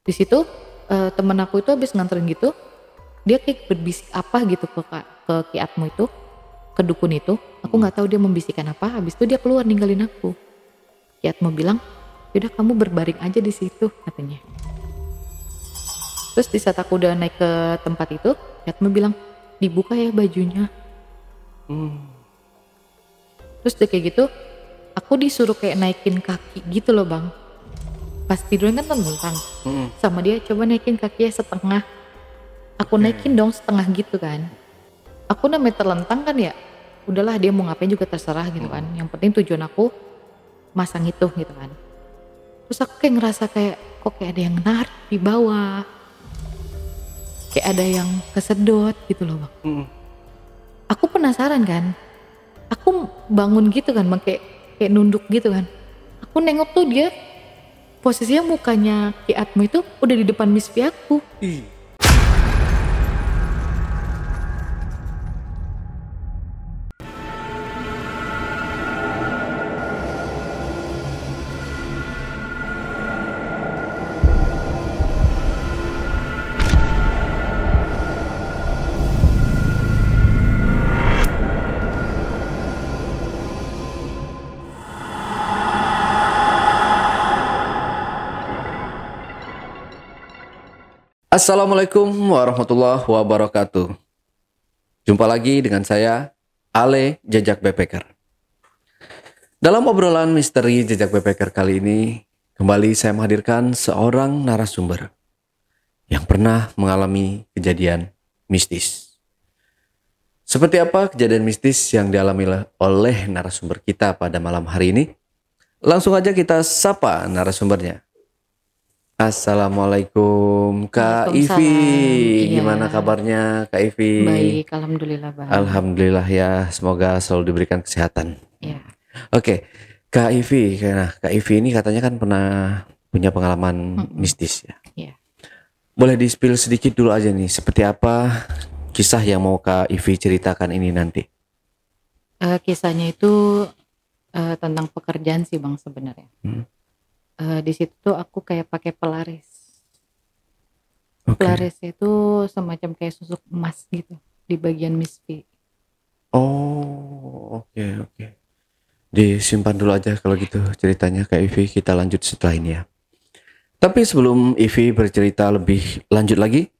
Di situ temen aku itu habis nganterin gitu, dia kayak berbisik apa gitu ke Ki Atmo itu, ke dukun itu. Aku nggak tahu dia membisikkan apa. Habis itu dia keluar ninggalin aku. Ki Atmo bilang, "Yaudah kamu berbaring aja di situ," katanya. Terus di saat aku udah naik ke tempat itu, Ki Atmo bilang, "Dibuka ya bajunya." Terus udah kayak gitu, aku disuruh kayak naikin kaki gitu loh bang. Pas tidurnya kan tentang sama dia, coba naikin kakinya setengah. Aku naikin dong setengah gitu kan. Aku namanya terlentang kan ya, udahlah dia mau ngapain juga terserah gitu kan. Yang penting tujuan aku masang itu gitu kan. Terus aku kayak ngerasa kayak kok kayak ada yang narik di bawah, kayak ada yang kesedot gitu loh bang. Aku penasaran kan, aku bangun gitu kan bang, kayak nunduk gitu kan. Aku nengok tuh dia posisinya mukanya Ki Atmo itu udah di depan Miss V aku. Assalamualaikum warahmatullahi wabarakatuh. Jumpa lagi dengan saya, Ale Jejak Backpacker. Dalam obrolan misteri Jejak Backpacker kali ini, kembali saya menghadirkan seorang narasumber yang pernah mengalami kejadian mistis. Seperti apa kejadian mistis yang dialami oleh narasumber kita pada malam hari ini? Langsung aja kita sapa narasumbernya. Assalamualaikum Kak Ivi. Waalaikumsalam. Iya. Gimana kabarnya Kak Ivi? Baik, alhamdulillah bang. Alhamdulillah ya, semoga selalu diberikan kesehatan. Iya. Oke, Kak Ivi, nah Kak Ivi ini katanya kan pernah punya pengalaman mistis ya. Iya. Boleh di-spill sedikit dulu aja nih, seperti apa kisah yang mau Kak Ivi ceritakan ini nanti? Kisahnya itu tentang pekerjaan sih bang sebenarnya. Di situ tuh aku kayak pakai pelaris. Oke. Pelaris itu semacam kayak susuk emas gitu di bagian Miss V. Oh, oke. Disimpan dulu aja kalau gitu ceritanya Kak Ivi, kita lanjut setelah ini ya. Tapi sebelum Ivi bercerita lebih lanjut lagi,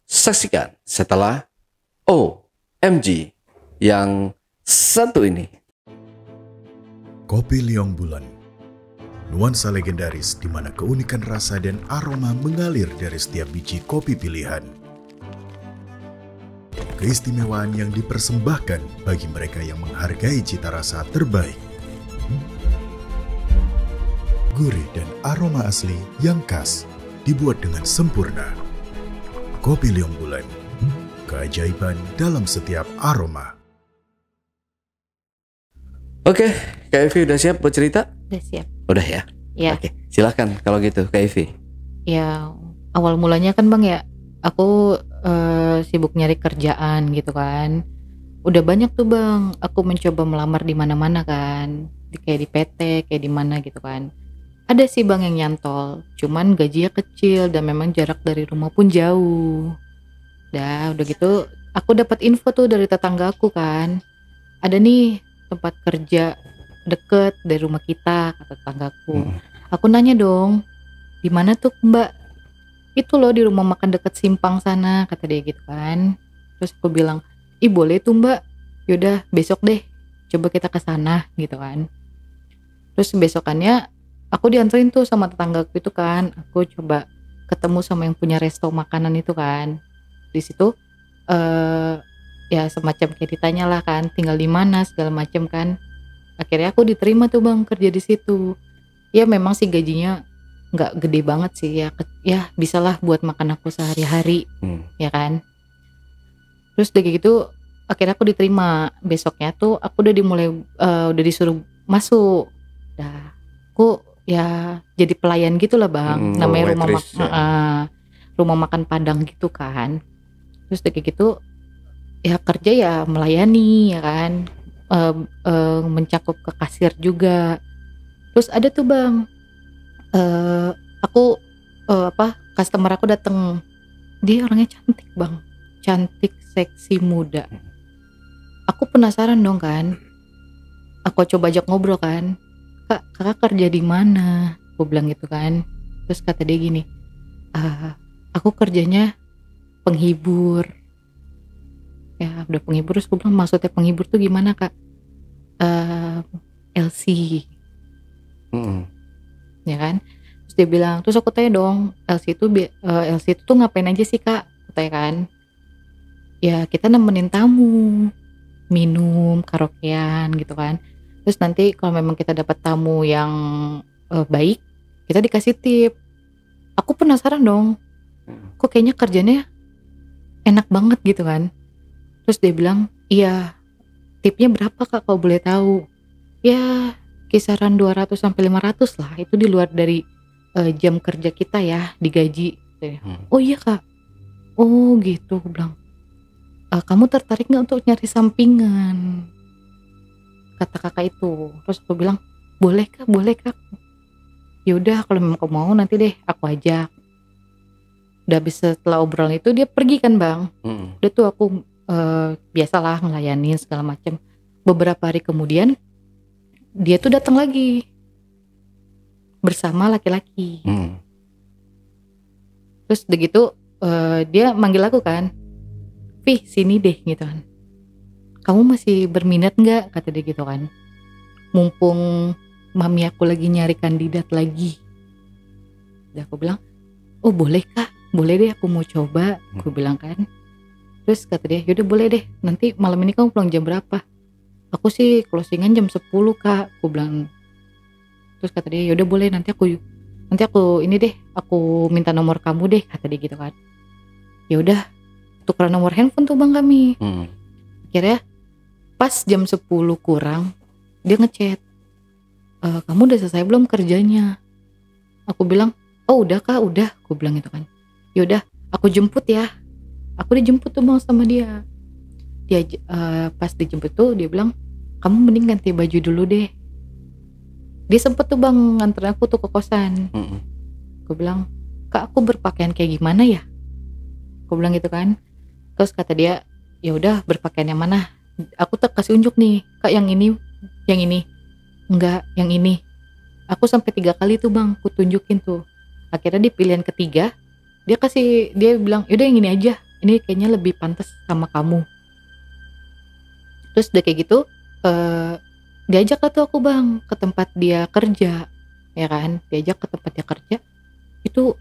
saksikan setelah OMG yang satu ini. Kopi Liong Bulan, nuansa legendaris di mana keunikan rasa dan aroma mengalir dari setiap biji kopi pilihan. Keistimewaan yang dipersembahkan bagi mereka yang menghargai cita rasa terbaik. Gurih dan aroma asli yang khas dibuat dengan sempurna. Kopi Liong Bulan, keajaiban dalam setiap aroma. Oke, Kak Evi udah siap buat cerita? Udah siap. Udah ya? Ya. Oke, silakan kalau gitu Kak Evi. Ya, awal mulanya kan bang ya, aku sibuk nyari kerjaan gitu kan. Udah banyak tuh bang, aku mencoba melamar di mana-mana kan, kayak di PT, kayak di mana gitu kan. Ada sih bang yang nyantol, cuman gajinya kecil dan memang jarak dari rumah pun jauh. Udah gitu, aku dapat info tuh dari tetangga aku kan. Ada nih tempat kerja deket dari rumah kita, kata tetanggaku. Aku nanya dong, di mana tuh mbak? Itu loh di rumah makan deket simpang sana, kata dia gitu kan. Terus aku bilang, ih boleh tuh mbak, yaudah besok deh, coba kita ke sana gitu kan. Terus besokannya aku dianterin tuh sama tetanggaku itu kan. Aku coba ketemu sama yang punya resto makanan itu kan. Di situ ya semacam kayak ditanya lah kan, tinggal di mana segala macem kan. Akhirnya aku diterima tuh bang kerja di situ. Ya memang sih gajinya nggak gede banget sih ya, ya bisalah buat makan aku sehari-hari, ya kan. Terus udah kayak gitu akhirnya aku diterima. Besoknya tuh aku udah disuruh masuk. Dah aku ya jadi pelayan gitu lah bang, namanya rumah makan Padang gitu kan. Terus udah kayak gitu ya kerja ya melayani ya kan, mencakup ke kasir juga. Terus ada tuh bang, aku customer aku dateng, dia orangnya cantik bang, cantik, seksi, muda. Aku penasaran dong kan, aku coba ajak ngobrol kan, kak kakak kerja di mana? Aku bilang gitu kan. Terus kata dia gini, aku kerjanya penghibur. Ya udah penghibur. Terus gue bilang maksudnya penghibur tuh gimana kak? LC, ya kan? Terus dia bilang, terus aku tanya dong, LC itu tuh ngapain aja sih kak? Aku tanya kan, ya kita nemenin tamu, minum, karaokean gitu kan. Terus nanti kalau memang kita dapat tamu yang baik, kita dikasih tip. Aku penasaran dong, kok kayaknya kerjanya enak banget gitu kan. Terus dia bilang, iya, tipnya berapa kak kalau boleh tahu? Ya kisaran 200 sampai 500 lah, itu di luar dari jam kerja kita ya, digaji. Oh iya kak, oh gitu. Aku bilang, kamu tertarik nggak untuk nyari sampingan? Kata kakak itu. Terus aku bilang, boleh kak. Yaudah kalau memang kamu mau nanti deh aku ajak. Udah habis setelah obrolan itu dia pergi kan bang. Udah tuh aku biasalah ngelayanin segala macam. Beberapa hari kemudian dia tuh datang lagi bersama laki-laki. Terus udah gitu dia manggil aku kan, Vih sini deh gitu kan. Kamu masih berminat nggak? Kata dia gitu kan. Mumpung mami aku lagi nyari kandidat lagi. Udah aku bilang, oh boleh kak, boleh deh aku mau coba. Aku bilang kan. Terus kata dia, yaudah boleh deh. Nanti malam ini kamu pulang jam berapa? Aku sih closingan jam 10 kak. Aku bilang. Terus kata dia, yaudah boleh nanti aku ini deh, aku minta nomor kamu deh, kata dia gitu kan. Ya udah, tukeran nomor handphone tuh bang kami. Akhirnya pas jam 10 kurang dia ngechat, kamu udah selesai belum kerjanya? Aku bilang, oh udah kak, udah. Aku bilang gitu kan. Ya udah, aku jemput ya. Aku dijemput tuh bang sama dia. Pas dijemput tuh dia bilang, kamu mending ganti baju dulu deh. Dia sempet tuh bang nganter aku tuh ke kosan. Aku bilang, kak aku berpakaian kayak gimana ya? Aku bilang gitu kan. Terus kata dia, ya udah berpakaian yang mana? Aku kasih unjuk nih, kak yang ini, enggak yang ini. Aku sampai 3 kali tuh bang, aku tunjukin tuh. Akhirnya di pilihan ketiga, dia bilang, yaudah yang ini aja. Ini kayaknya lebih pantas sama kamu. Terus udah kayak gitu, diajak lah tuh aku bang ke tempat dia kerja, ya kan? Diajak ke tempat dia kerja. Itu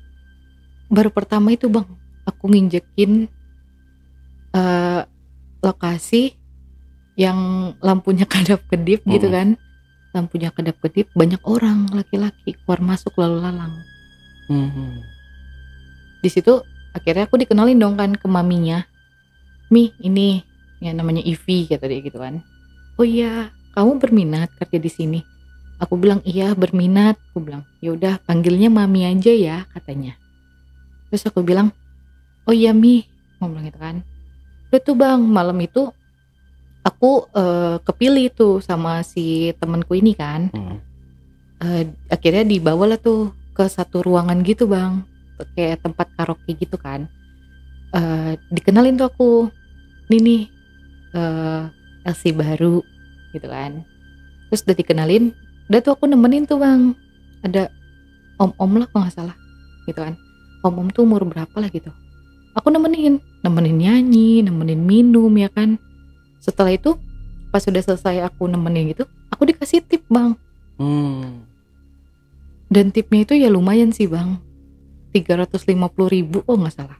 baru pertama itu bang, aku nginjekin lokasi yang lampunya kedap-kedip gitu kan. Lampunya kedap-kedip, banyak orang laki-laki keluar masuk lalu lalang. Di situ akhirnya aku dikenalin dong kan ke maminya. Mi ini ya namanya Ivy kata dia gitu kan. Oh iya, kamu berminat kerja di sini? Aku bilang iya berminat. Aku bilang ya udah panggilnya mami aja ya katanya. Terus aku bilang oh iya Mi, mau bilang gitu kan. Udah tuh bang malam itu aku kepilih tuh sama si temanku ini kan. Akhirnya dibawa lah tuh ke satu ruangan gitu bang, kayak tempat karaoke gitu kan. Dikenalin tuh aku, ini nih LC baru gitu kan. Terus udah dikenalin, udah tuh aku nemenin tuh bang, ada om-om lah kalau nggak salah gitu kan. Om-om tuh umur berapa lah gitu. Aku nemenin nyanyi, nemenin minum ya kan. Setelah itu pas sudah selesai aku nemenin gitu, aku dikasih tip bang. Dan tipnya itu ya lumayan sih bang, 350.000 oh nggak salah.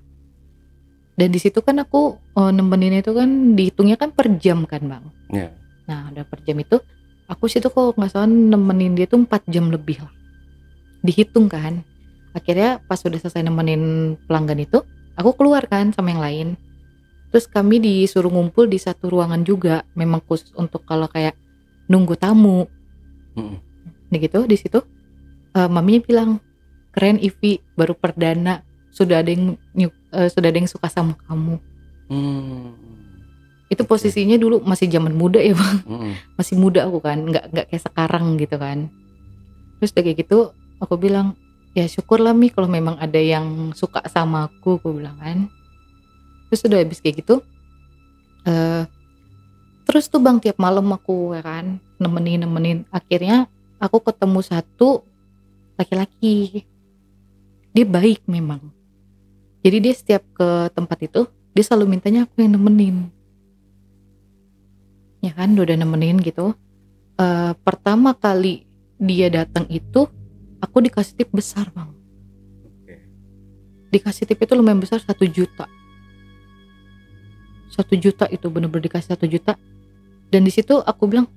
Dan di situ kan aku nemenin itu kan dihitungnya kan per jam kan bang. Nah udah per jam itu aku situ kok nggak salah nemenin dia tuh 4 jam lebih lah, dihitung kan. Akhirnya pas sudah selesai nemenin pelanggan itu, aku keluar kan sama yang lain. Terus kami disuruh ngumpul di satu ruangan juga, memang khusus untuk kalau kayak nunggu tamu. Nah gitu di situ maminya bilang, keren Ivy, baru perdana sudah ada yang suka sama kamu. Itu posisinya dulu masih zaman muda ya bang. Masih muda aku kan, nggak kayak sekarang gitu kan. Terus udah kayak gitu aku bilang, ya syukurlah Mi kalau memang ada yang suka sama aku bilang kan. Terus udah habis kayak gitu, terus tuh Bang tiap malam aku ya kan nemenin. Akhirnya aku ketemu satu laki-laki, dia baik memang. Jadi dia setiap ke tempat itu dia selalu mintanya aku yang nemenin. Ya kan udah nemenin gitu. Pertama kali dia datang itu aku dikasih tip besar Bang. Dikasih tip itu lumayan besar, 1 juta. 1 juta itu bener-bener dikasih 1 juta. Dan di situ aku bilang,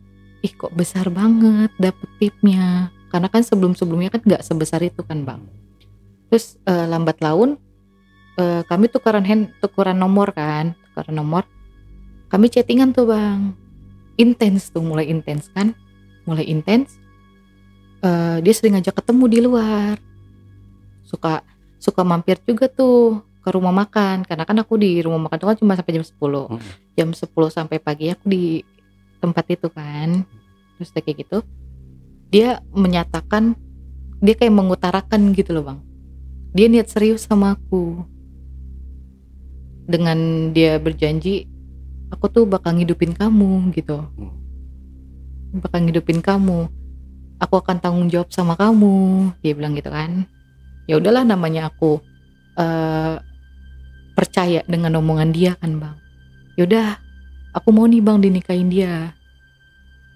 ih kok besar banget dapet tipnya. Karena kan sebelum-sebelumnya kan gak sebesar itu kan Bang. Terus lambat laun kami tukeran nomor kan. Kami chattingan tuh Bang. Mulai intens kan. Dia sering ngajak ketemu di luar. Suka mampir juga tuh ke rumah makan. Karena kan aku di rumah makan tuh kan cuma sampai jam 10. Jam 10 sampai pagi aku di tempat itu kan. Terus kayak gitu dia menyatakan, dia kayak mengutarakan gitu loh Bang, dia niat serius sama aku. Dengan dia berjanji, aku tuh bakal ngidupin kamu gitu. Bakal ngidupin kamu, aku akan tanggung jawab sama kamu, dia bilang gitu kan. Ya udahlah, namanya aku percaya dengan omongan dia kan Bang. Yaudah, aku mau nih Bang dinikahin dia.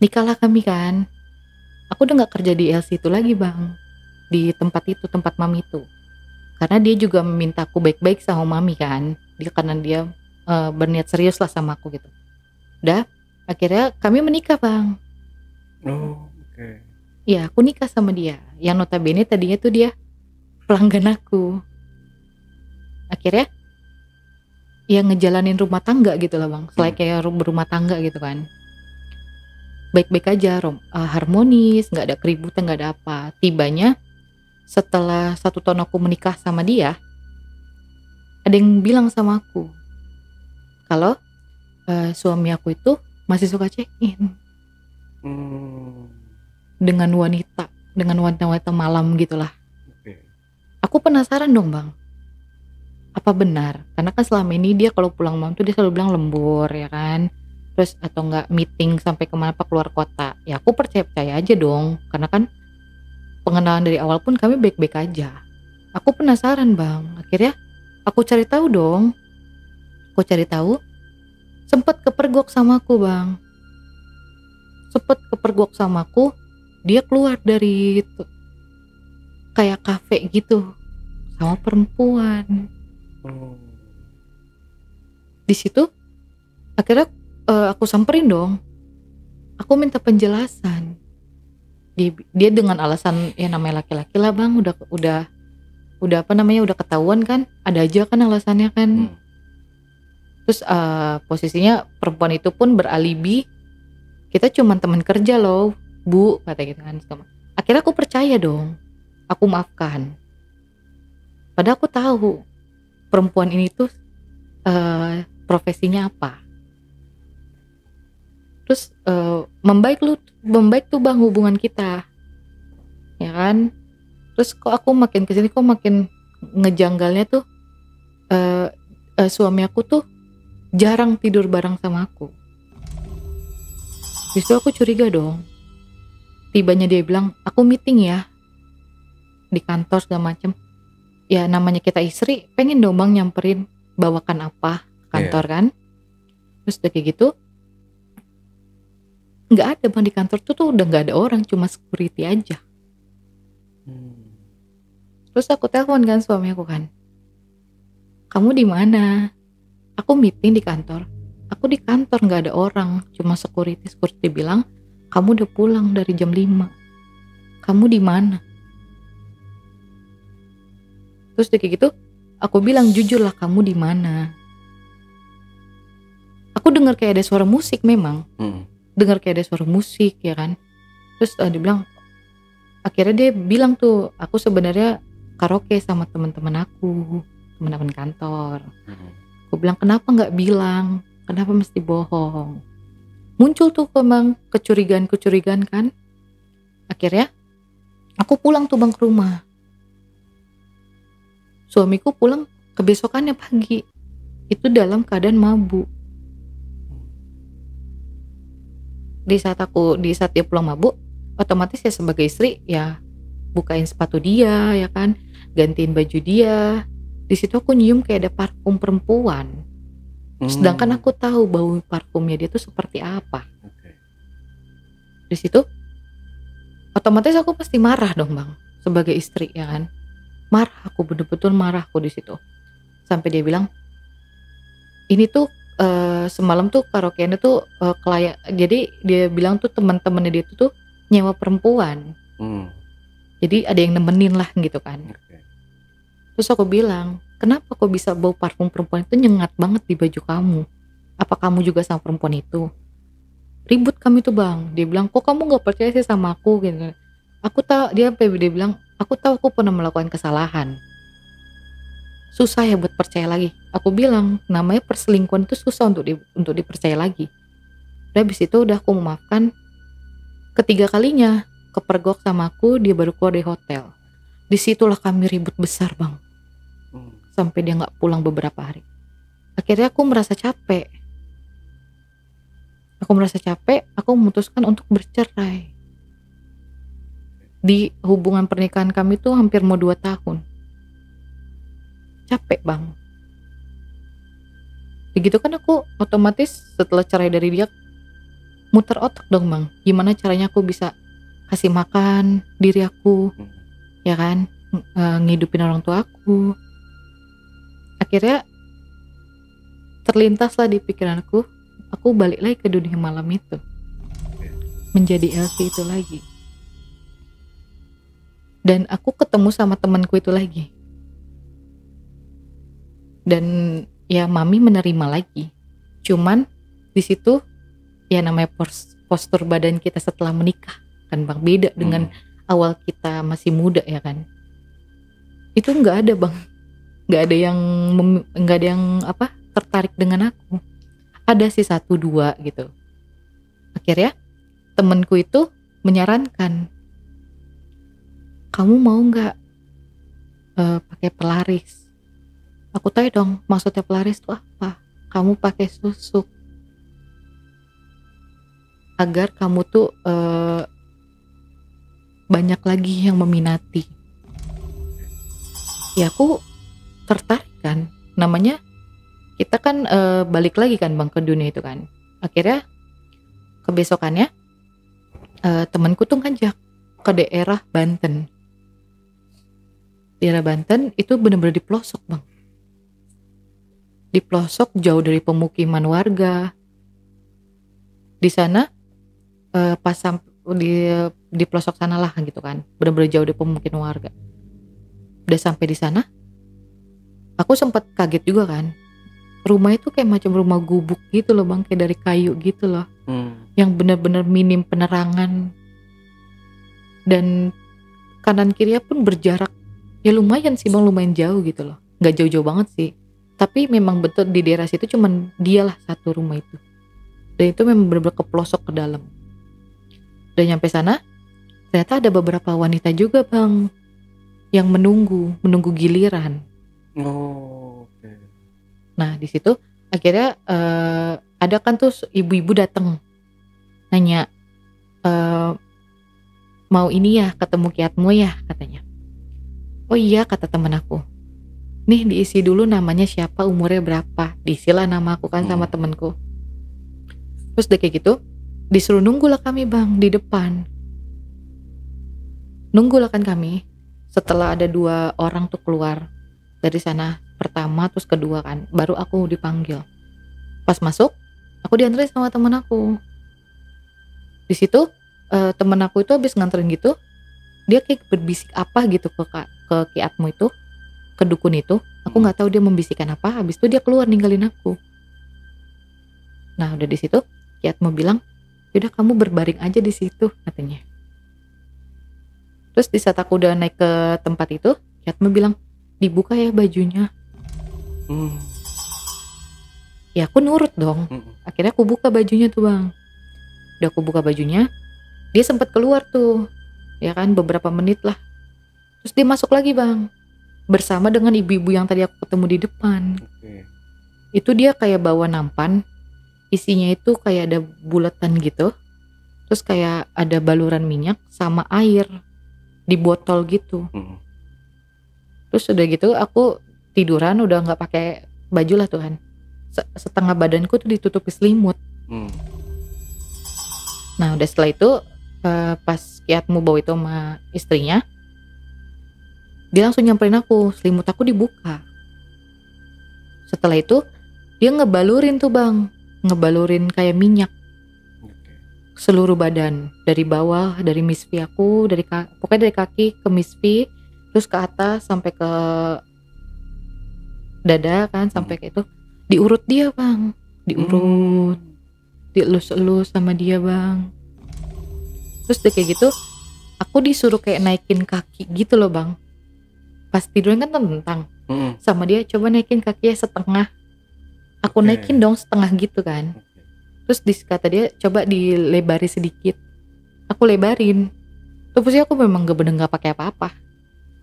Nikahlah kami kan. Aku udah gak kerja di LC itu lagi Bang, di tempat itu, tempat mami itu. Karena dia juga meminta aku baik-baik sama mami kan. Karena dia berniat serius lah sama aku gitu. Udah, akhirnya kami menikah Bang. Oh, oke. Ya, aku nikah sama dia. Yang notabene tadinya tuh dia pelanggan aku. Akhirnya ya ngejalanin rumah tangga gitu lah Bang. Selain kayak berumah tangga gitu kan. Baik-baik aja, harmonis, gak ada keributan, gak ada apa. Tibanya setelah 1 tahun aku menikah sama dia, ada yang bilang sama aku kalau suami aku itu masih suka check-in dengan wanita malam gitulah. Aku penasaran dong Bang, apa benar? Karena kan selama ini dia kalau pulang malam tuh dia selalu bilang lembur ya kan. Terus atau enggak meeting sampai kemana apa keluar kota. Ya aku percaya aja dong. Karena kan pengenalan dari awal pun kami baik-baik aja. Aku penasaran Bang. Akhirnya aku cari tahu dong. Sempet kepergok sama aku Bang. Dia keluar dari itu, kayak kafe gitu sama perempuan. Di situ akhirnya aku samperin dong. Aku minta penjelasan. Dia dengan alasan ya namanya laki-laki lah Bang, udah apa namanya, udah ketahuan kan, ada aja kan alasannya kan. Terus posisinya perempuan itu pun beralibi, kita cuma teman kerja loh Bu, kata gitu kan. Akhirnya aku percaya dong, aku maafkan. Padahal aku tahu perempuan ini tuh profesinya apa. Terus membaik tuh Bang hubungan kita, ya kan. Terus kok aku makin kesini kok makin ngejanggalnya tuh, suami aku tuh jarang tidur bareng sama aku. Justru aku curiga dong. Tibanya dia bilang, aku meeting ya di kantor segala macem. Ya namanya kita istri, pengen dong Bang nyamperin, bawakan apa kantor kan. Terus udah kayak gitu, nggak ada Bang di kantor tuh udah nggak ada orang, cuma security aja. Terus aku telepon kan suami aku kan, kamu di mana? Aku meeting di kantor. Aku di kantor nggak ada orang, cuma security bilang kamu udah pulang dari jam 5. Kamu di mana? Terus kayak gitu aku bilang, jujur lah kamu di mana? Aku dengar kayak ada suara musik memang. Dengar kayak ada suara musik ya kan. Terus dia bilang, akhirnya dia bilang tuh, aku sebenarnya karaoke sama teman-teman aku, teman-teman kantor. Aku bilang, kenapa nggak bilang? Kenapa mesti bohong? Muncul tuh memang kecurigaan kan. Akhirnya aku pulang tuh Bang ke rumah. Suamiku pulang kebesokannya pagi, itu dalam keadaan mabuk. Di saat dia pulang mabuk, otomatis ya sebagai istri ya bukain sepatu dia ya kan, gantiin baju dia. Di situ aku nyium kayak ada parfum perempuan. Sedangkan aku tahu bau parfumnya dia tuh seperti apa. Di situ otomatis aku pasti marah dong bang, sebagai istri ya kan. Marah aku, betul-betul marah aku di situ. Sampai dia bilang, ini tuh semalam tuh karaokeannya tuh jadi dia bilang tuh teman-temannya dia tuh nyewa perempuan. Jadi ada yang nemenin lah gitu kan. Terus aku bilang, kenapa kok bisa bau parfum perempuan itu nyengat banget di baju kamu? Apa kamu juga sama perempuan itu? Ribut kami tuh bang. Dia bilang, kok kamu gak percaya sih sama aku gitu. Aku tahu, dia bilang, aku tahu aku pernah melakukan kesalahan. Susah ya buat percaya lagi. Aku bilang, namanya perselingkuhan itu susah untuk dipercaya lagi. Dan habis itu udah aku memaafkan. Ketiga kalinya kepergok sama aku, dia baru keluar dari hotel. Disitulah kami ribut besar bang. Sampai dia gak pulang beberapa hari. Akhirnya aku merasa capek. Aku memutuskan untuk bercerai. Di hubungan pernikahan kami tuh hampir mau 2 tahun. Capek bang. Begitu kan aku otomatis setelah cerai dari dia muter otak dong bang. Gimana caranya aku bisa kasih makan diri aku, ya kan, ngidupin orang tua aku. Akhirnya terlintaslah di pikiranku, aku balik lagi ke dunia malam itu, menjadi Elsie itu lagi. Dan aku ketemu sama temanku itu lagi. Dan ya mami menerima lagi. Cuman di situ ya namanya postur badan kita setelah menikah kan bang, beda dengan awal kita masih muda ya kan. Itu nggak ada bang, nggak ada yang tertarik dengan aku. Ada sih 1-2 gitu. Akhirnya temanku itu menyarankan, kamu mau nggak pakai pelaris? Aku tanya dong, maksudnya pelaris itu apa? Kamu pakai susuk agar kamu tuh banyak lagi yang meminati. Ya aku tertarik kan, namanya kita kan balik lagi kan bang ke dunia itu kan. Akhirnya kebesokannya temanku tuh ngajak ke daerah Banten. Daerah Banten itu benar-benar di pelosok bang. Di pelosok jauh dari pemukiman warga. Di sana pas di pelosok sana lah gitu kan, benar-benar jauh dari pemukiman warga. Udah sampai di sana, aku sempat kaget juga kan. Rumah itu kayak macam rumah gubuk gitu loh bang, kayak dari kayu gitu loh, yang benar-benar minim penerangan. Dan kanan kirinya pun berjarak, ya lumayan sih bang, lumayan jauh gitu loh, nggak jauh-jauh banget sih. Tapi memang betul di daerah situ cuman dialah satu rumah itu. Dan itu memang benar-benar ke pelosok ke dalam. Dan nyampe sana, ternyata ada beberapa wanita juga bang, yang menunggu giliran. Okay. Nah di situ akhirnya ada kan tuh ibu-ibu datang nanya, mau ini ya ketemu kiatmu ya katanya. Oh iya kata temen aku. Nih diisi dulu namanya siapa, umurnya berapa. Diisilah nama aku kan sama temenku. Terus udah kayak gitu disuruh nunggulah kami bang di depan. Nunggulah kan kami. Setelah ada 2 orang tuh keluar dari sana, pertama terus kedua kan, baru aku dipanggil. Pas masuk aku dianterin sama temen aku. Di situ temen aku itu habis nganterin gitu, dia kayak berbisik apa gitu ke kiatmu itu, ke dukun itu. Aku nggak tahu dia membisikkan apa. Habis itu dia keluar ninggalin aku. Nah udah di situ kiatmu bilang, yaudah kamu berbaring aja di situ katanya. Terus di saat aku udah naik ke tempat itu, kiatmu bilang, dibuka ya bajunya. Ya aku nurut dong. Akhirnya aku buka bajunya tuh bang. Udah aku buka bajunya, dia sempat keluar tuh, ya kan, beberapa menit lah. Terus dia masuk lagi bang. bersama dengan ibu-ibu yang tadi aku ketemu di depan. Oke. Itu dia kayak bawa nampan, isinya itu kayak ada bulatan gitu, terus kayak ada baluran minyak sama air di botol gitu. Terus udah gitu aku tiduran, udah nggak pakai baju lah Tuhan, setengah badanku tuh ditutupi selimut. Nah udah setelah itu pas Kiatmu bawa itu sama istrinya, dia langsung nyamperin aku, selimut aku dibuka. Setelah itu dia ngebalurin tuh Bang, ngebalurin kayak minyak seluruh badan, dari bawah, dari misfi aku, pokoknya dari kaki ke misfi, terus ke atas sampai ke dada kan, sampai ke itu diurut dia Bang, diurut, dielus-elus sama dia Bang. Terus udah kayak gitu aku disuruh kayak naikin kaki gitu loh Bang, pas tidurnya kan tentang sama dia, coba naikin kakinya setengah. Aku naikin dong setengah gitu kan. Terus kata dia coba dilebari sedikit, aku lebarin. Terus aku memang bener gak pakai apa-apa.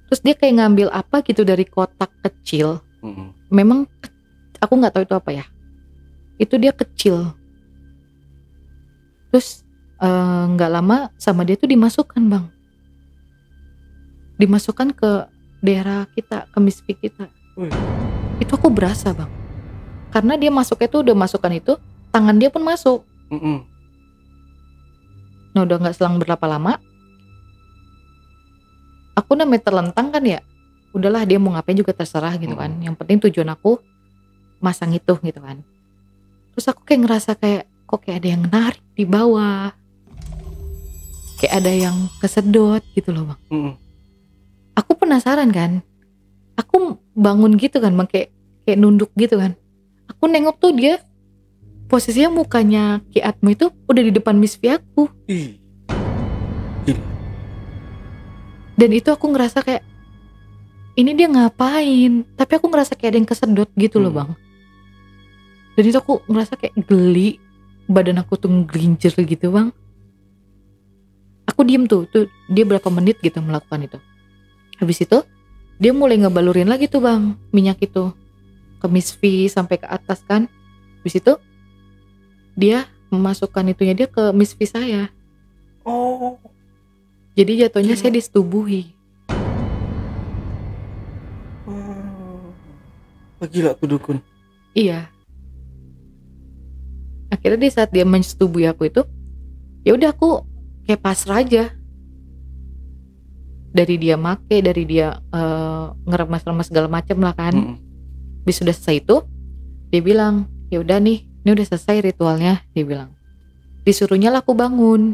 Terus dia kayak ngambil apa gitu dari kotak kecil. Memang aku nggak tahu itu apa ya. Itu dia kecil. Terus nggak lama sama dia tuh dimasukkan Bang. Dimasukkan ke daerah kita, ke misfi kita. Itu aku berasa Bang. Karena dia masuknya tuh udah masukkan itu, tangan dia pun masuk. Nah udah gak selang berapa lama, aku namanya terlentang kan ya, udahlah dia mau ngapain juga terserah gitu kan. Yang penting tujuan aku masang itu gitu kan. Terus aku kayak ngerasa kayak kok kayak ada yang narik di bawah, kayak ada yang kesedot gitu loh Bang. Aku penasaran kan, aku bangun gitu kan Bang, kayak nunduk gitu kan. Aku nengok tuh dia posisinya mukanya Kiatmu itu udah di depan misfi aku. Dan itu aku ngerasa kayak ini dia ngapain, tapi aku ngerasa kayak ada yang kesedot gitu loh Bang. Dan itu aku ngerasa kayak geli, badan aku tuh ngelincir gitu Bang. Aku diem tuh dia berapa menit gitu melakukan itu. Habis itu dia mulai ngebalurin lagi tuh Bang minyak itu ke misfi sampai ke atas kan. Habis itu dia memasukkan itunya dia ke misfi saya. Jadi jatuhnya saya disetubuhi. Gila tuh dukun. Iya. Akhirnya di saat dia menyetubuhi aku itu, ya udah aku kayak pasrah aja. Dari dia make, dari dia ngeremas-remas segala macam lah kan. Habis sudah selesai itu, dia bilang, ya udah nih, ini udah selesai ritualnya, dia bilang. Disuruhnya lah aku bangun.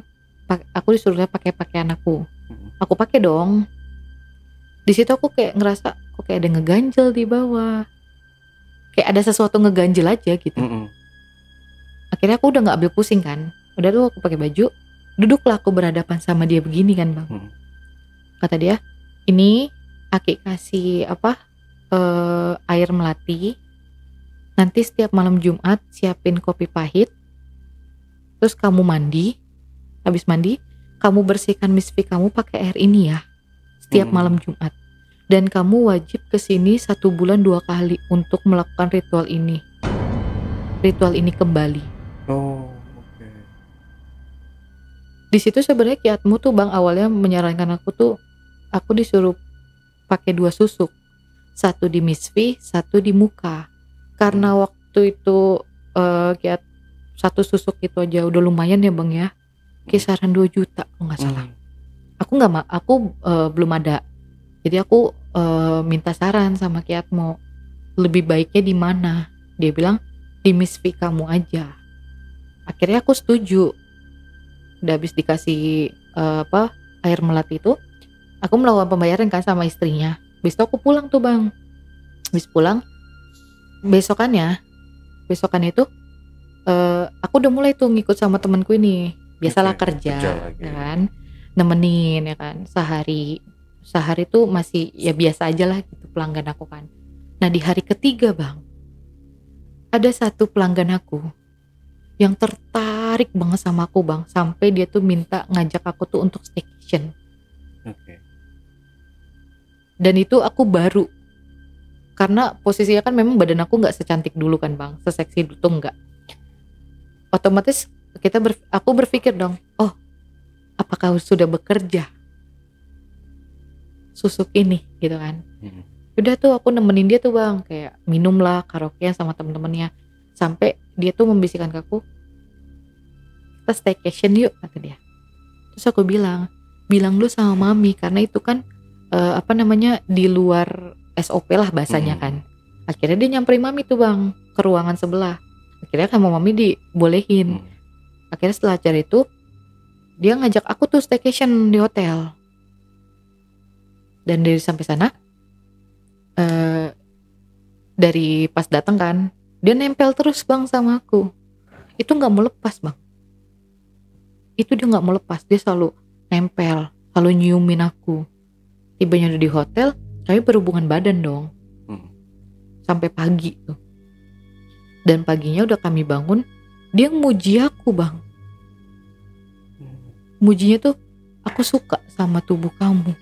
Aku disuruhnya pakai pakaian aku. Aku pakai dong. Di situ aku kayak ngerasa kok kayak ada ngeganjel di bawah. Kayak ada sesuatu ngeganjel aja gitu. Akhirnya aku udah nggak ambil pusing kan. Udah tuh aku pakai baju, duduklah aku berhadapan sama dia begini kan Bang. Kata dia, ini Aki kasih air melati. Nanti setiap malam Jumat siapin kopi pahit. Terus kamu mandi. Habis mandi, kamu bersihkan misfi kamu pakai air ini ya. Setiap malam Jumat. Dan kamu wajib kesini 1 bulan 2 kali untuk melakukan ritual ini. Ritual ini kembali. Di situ sebenarnya Kiatmu tuh Bang awalnya menyarankan aku tuh, aku disuruh pakai 2 susuk. 1 di misfi, 1 di muka. Karena waktu itu Kiat 1 susuk itu aja udah lumayan ya Bang ya. Kisaran 2 juta kalau nggak salah. Aku belum ada. Jadi aku minta saran sama Kiatmu, lebih baiknya di mana? Dia bilang di misfi kamu aja. Akhirnya aku setuju. Udah habis dikasih air melati itu, aku melakukan pembayaran kan sama istrinya. Habis itu aku pulang tuh Bang. Habis pulang, besokannya itu aku udah mulai tuh ngikut sama temanku ini. Biasalah kerja kan, nemenin ya kan. Sehari tuh masih ya biasa aja lah gitu pelanggan aku kan. Nah di hari ketiga Bang, ada 1 pelanggan aku yang tertarik banget sama aku Bang, sampai dia tuh minta ngajak aku tuh untuk staycation. Dan itu aku baru karena posisinya kan memang badan aku nggak secantik dulu kan bang, seseksi dulu tuh nggak. Otomatis aku berpikir dong, oh apakah sudah bekerja susuk ini gitu kan. Udah tuh aku nemenin dia tuh bang, kayak minum lah, karaokean sama temen-temennya, sampai dia tuh membisikkan ke aku, kita staycation yuk kata dia. Terus aku bilang lu sama mami, karena itu kan di luar SOP lah bahasanya kan. Akhirnya dia nyamperin mami tuh bang ke ruangan sebelah. Akhirnya sama mami dibolehin. Akhirnya setelah acara itu dia ngajak aku tuh staycation di hotel. Dan dari sampai sana dari pas datang kan dia nempel terus bang sama aku. Itu nggak mau lepas bang. Itu dia nggak mau lepas. Dia selalu nempel, selalu nyiumin aku. Tibanya udah di hotel, kami berhubungan badan dong. Sampai pagi tuh. Dan paginya udah kami bangun, dia muji aku bang. Mujinya tuh, aku suka sama tubuh kamu.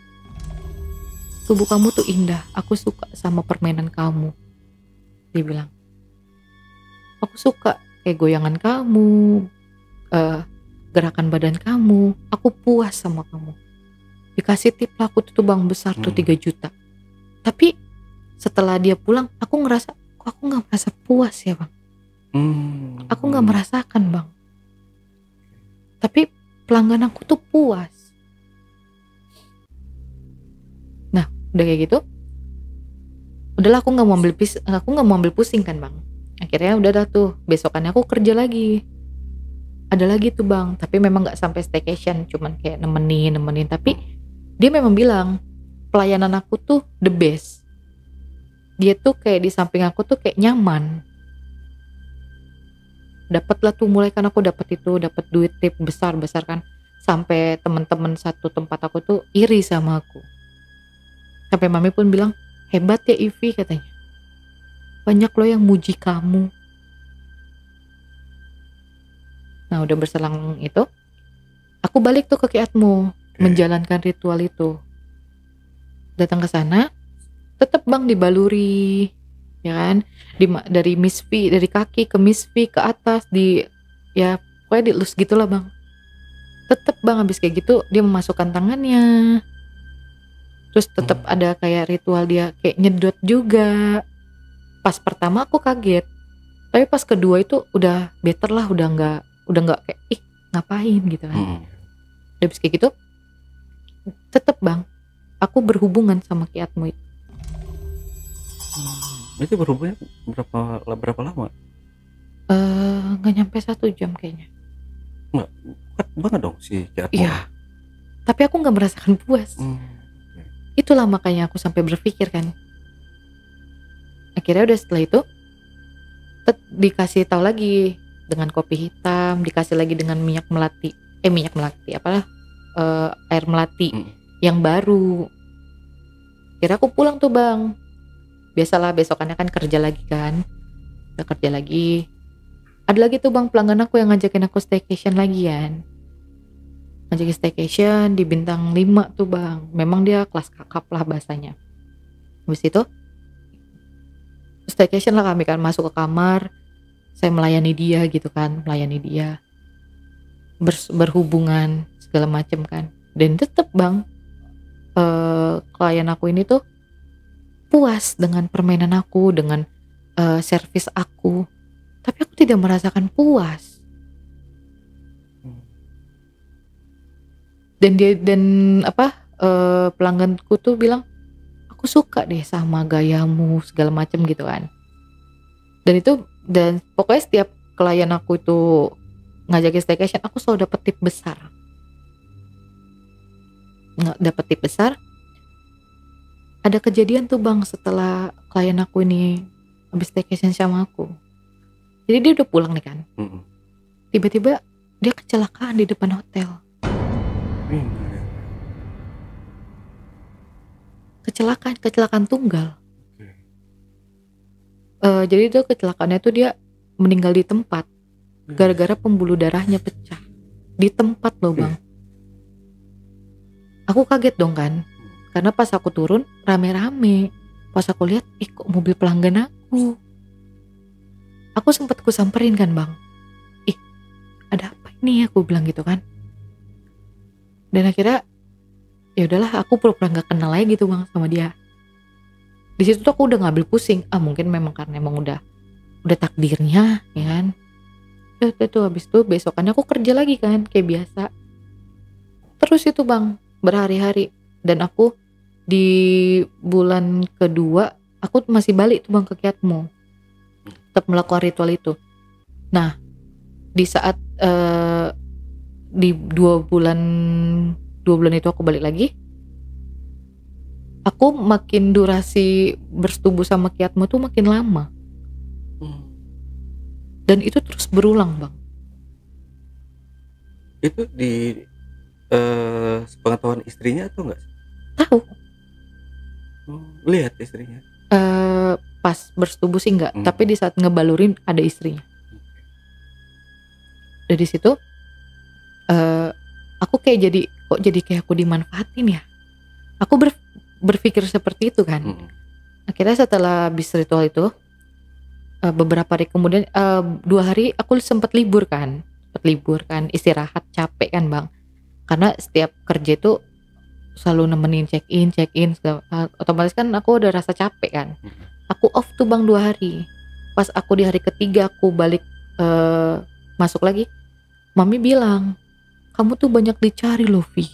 Tubuh kamu tuh indah, aku suka sama permainan kamu. Dia bilang, aku suka kayak goyangan kamu, gerakan badan kamu, aku puas sama kamu. Dikasih tip lah aku tuh bang besar tuh 3 juta. Tapi setelah dia pulang, aku ngerasa, kok aku gak merasa puas ya bang. Aku gak merasakan bang. Tapi pelanggan aku tuh puas. Nah udah kayak gitu, udahlah aku gak mau ambil pusing kan bang. Akhirnya udah dah tuh, besokannya aku kerja lagi. Ada lagi tuh bang, tapi memang gak sampai staycation, cuman kayak nemenin. Tapi dia memang bilang pelayanan aku tuh the best. Dia tuh kayak di samping aku tuh kayak nyaman. Dapatlah tuh mulai kan aku dapat duit tip besar kan, sampai teman-teman satu tempat aku tuh iri sama aku. Sampai mami pun bilang, hebat ya Ivi katanya, banyak loh yang muji kamu. Nah udah berselang itu, aku balik tuh ke Kiatmu, menjalankan ritual itu. Datang ke sana, tetap bang dibaluri, ya kan? Dari Miss V, dari kaki ke Miss V ke atas, ya pokoknya dilus gitulah bang. Tetap bang habis kayak gitu dia memasukkan tangannya. Terus tetap ada kayak ritual dia kayak nyedot juga. Pas pertama aku kaget, tapi pas kedua itu udah better lah, udah nggak kayak ngapain gitu kan. Habis kayak gitu tetep bang aku berhubungan sama Kiatmu itu. Itu berhubungan berapa lama? Nggak nyampe 1 jam kayaknya. Nggak kuat banget dong si Kiatmu. Iya, tapi aku nggak merasakan puas. Itulah makanya aku sampai berpikir kan. Akhirnya udah setelah itu dikasih tahu lagi dengan kopi hitam, dikasih lagi dengan minyak melati air melati yang baru. Kira aku pulang tuh bang. Biasalah besokannya kan kerja lagi kan. Udah kerja lagi. Ada lagi tuh bang pelanggan aku yang ngajakin aku staycation lagi kan. Ngajakin staycation di bintang 5 tuh bang. Memang dia kelas kakap lah bahasanya. Habis itu staycation lah kami kan, masuk ke kamar. Saya melayani dia gitu kan. Berhubungan segala macem kan. Dan tetep bang klien aku ini tuh puas dengan permainan aku, dengan servis aku, tapi aku tidak merasakan puas. Dan pelangganku tuh bilang, aku suka deh sama gayamu segala macem gitu kan. Dan pokoknya setiap klien aku itu ngajakin staycation, aku selalu dapet tip besar. Ada kejadian tuh bang setelah klien aku ini habis staycation sama aku. Jadi dia udah pulang nih kan. Tiba-tiba dia kecelakaan di depan hotel. Kecelakaan tunggal. Jadi itu kecelakaannya tuh dia meninggal di tempat gara-gara pembuluh darahnya pecah di tempat loh bang. Aku kaget dong kan, karena pas aku turun rame-rame Pas aku lihat, kok mobil pelanggan aku. Aku sempat samperin kan bang. Ada apa ini? Aku bilang gitu kan. Dan akhirnya ya udahlah, aku pura-pura nggak kenal aja gitu bang sama dia. Di situ tuh aku udah ngambil pusing. Mungkin memang karena emang udah takdirnya, ya kan. Tuh habis itu besokannya aku kerja lagi kan kayak biasa. Terus itu bang berhari-hari. Dan aku di bulan kedua aku masih balik tuh bang ke Kiatmo, tetap melakukan ritual itu. Nah di saat di 2 bulan itu aku balik lagi, aku makin durasi bersetubuh sama Kiatmo tuh makin lama. Dan itu terus berulang bang. Itu di sepengetahuan istrinya atau enggak? Tahu. Lihat istrinya. Pas bersetubuh sih enggak, tapi di saat ngebalurin ada istrinya. Dari situ aku kayak jadi kayak aku dimanfaatin ya. Aku berpikir seperti itu kan. Akhirnya setelah habis ritual itu beberapa hari kemudian 2 hari aku sempat libur kan, istirahat, capek kan bang. Karena setiap kerja itu selalu nemenin check in otomatis kan aku udah rasa capek kan. Aku off tuh bang 2 hari. Pas aku di hari ketiga aku balik masuk lagi, mami bilang, kamu tuh banyak dicari loh Vi,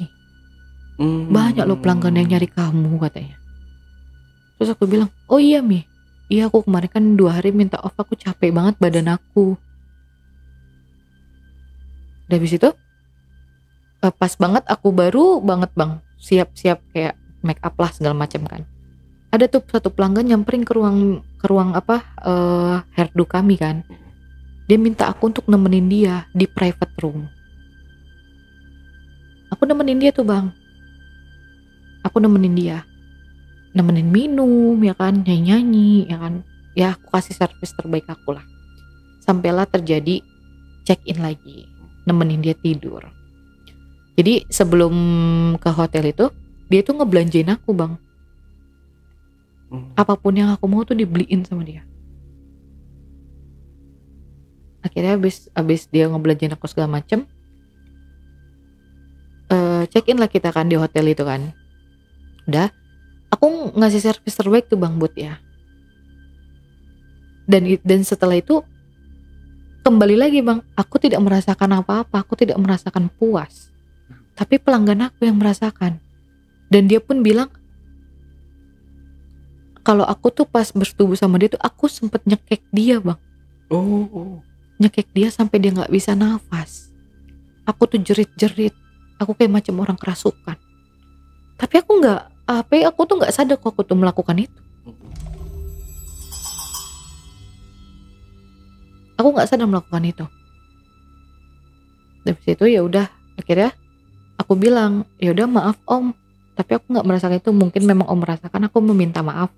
banyak loh pelanggan yang nyari kamu katanya. Terus aku bilang, oh iya Mi, iya aku kemarin kan 2 hari minta off, aku capek banget badan aku. Dan habis itu pas banget aku baru banget bang siap-siap kayak make up lah segala macam kan. Ada tuh satu pelanggan nyamperin ke ruang hairdo kami kan. Dia minta aku untuk nemenin dia di private room. Aku nemenin dia tuh bang. Nemenin minum ya kan, nyanyi ya kan. Ya aku kasih servis terbaik aku lah. Sampailah terjadi check in lagi, nemenin dia tidur. Jadi sebelum ke hotel itu, dia tuh ngebelanjain aku bang. Apapun yang aku mau tuh dibeliin sama dia. Akhirnya abis dia ngebelanjain aku segala macem, check in lah kita kan di hotel itu kan. Udah, aku ngasih servis terbaik tuh bang buat ya. Dan setelah itu kembali lagi bang, aku tidak merasakan apa-apa, aku tidak merasakan puas. Tapi pelanggan aku yang merasakan. Dan dia pun bilang, kalau aku tuh pas bersetubuh sama dia tuh aku sempet nyekek dia bang. Nyekek dia sampai dia gak bisa nafas. Aku tuh jerit-jerit. Aku kayak macam orang kerasukan. Tapi aku tuh gak sadar kok aku tuh melakukan itu. Aku gak sadar melakukan itu. Dari situ ya udah, akhirnya aku bilang, ya udah maaf om, tapi aku nggak merasakan itu. Mungkin memang om merasakan, aku meminta maaf.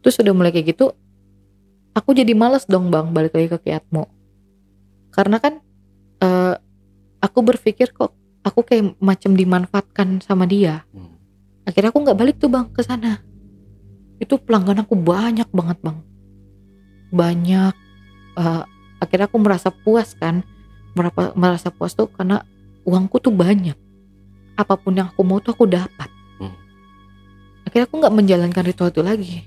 Terus udah mulai kayak gitu, aku jadi malas dong bang balik lagi ke Kiatmo. Karena kan aku berpikir kok aku kayak macam dimanfaatkan sama dia. Akhirnya aku nggak balik tuh bang ke sana. Itu pelanggan aku banyak banget bang, banyak. Akhirnya aku merasa puas kan. Merasa puas tuh karena uangku tuh banyak, apapun yang aku mau tuh aku dapat. Akhirnya aku nggak menjalankan ritual itu lagi.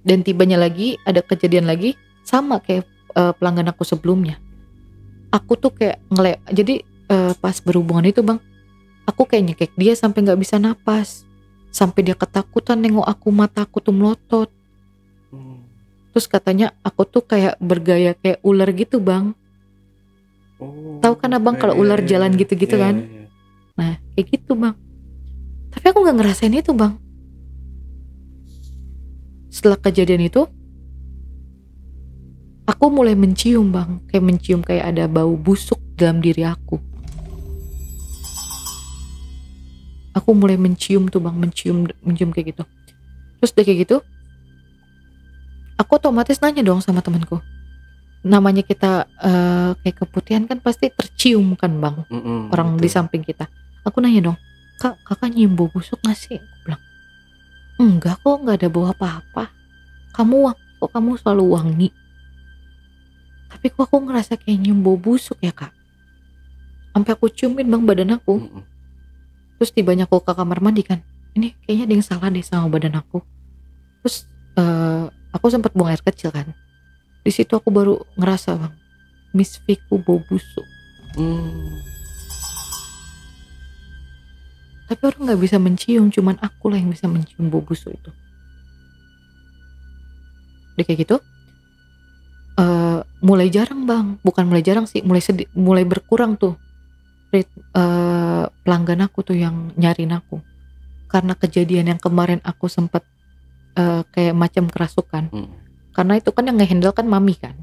Dan tibanya lagi ada kejadian lagi sama kayak pelanggan aku sebelumnya. Aku tuh kayak jadi pas berhubungan itu bang, aku kayak nyekek dia sampai nggak bisa napas, sampai dia ketakutan nengok aku, mata aku tuh melotot. Terus katanya aku tuh kayak bergaya kayak ular gitu bang. Tahu kan abang kalau ular jalan gitu-gitu kan? Nah kayak gitu bang. Tapi aku nggak ngerasain itu bang. Setelah kejadian itu, aku mulai mencium bang, kayak ada bau busuk dalam diri aku. Aku mulai mencium tuh bang, mencium kayak gitu. Terus udah kayak gitu, aku otomatis nanya dong sama temanku. Namanya kita kayak keputihan kan pasti tercium kan bang, orang di samping kita. Aku nanya dong, Kak, kakak nyium bau busuk gak sih? Aku bilang, enggak kok, gak ada bau apa-apa. Kok kamu selalu wangi. Tapi kok aku ngerasa kayak nyium bau busuk ya kak. Sampai aku ciumin bang badan aku. Terus tibanya aku ke kamar mandi kan. Ini kayaknya ada yang salah deh sama badan aku. Terus aku sempat buang air kecil kan. Di situ aku baru ngerasa bang, Miss Viku bau busuk. Tapi orang nggak bisa mencium, cuman aku lah yang bisa mencium bau busuk itu. Udah kayak gitu, mulai jarang bang, bukan mulai jarang sih, mulai berkurang tuh pelanggan aku tuh yang nyariin aku. Karena kejadian yang kemarin aku sempat kayak macam kerasukan. Karena itu kan yang ngehandle kan mami kan.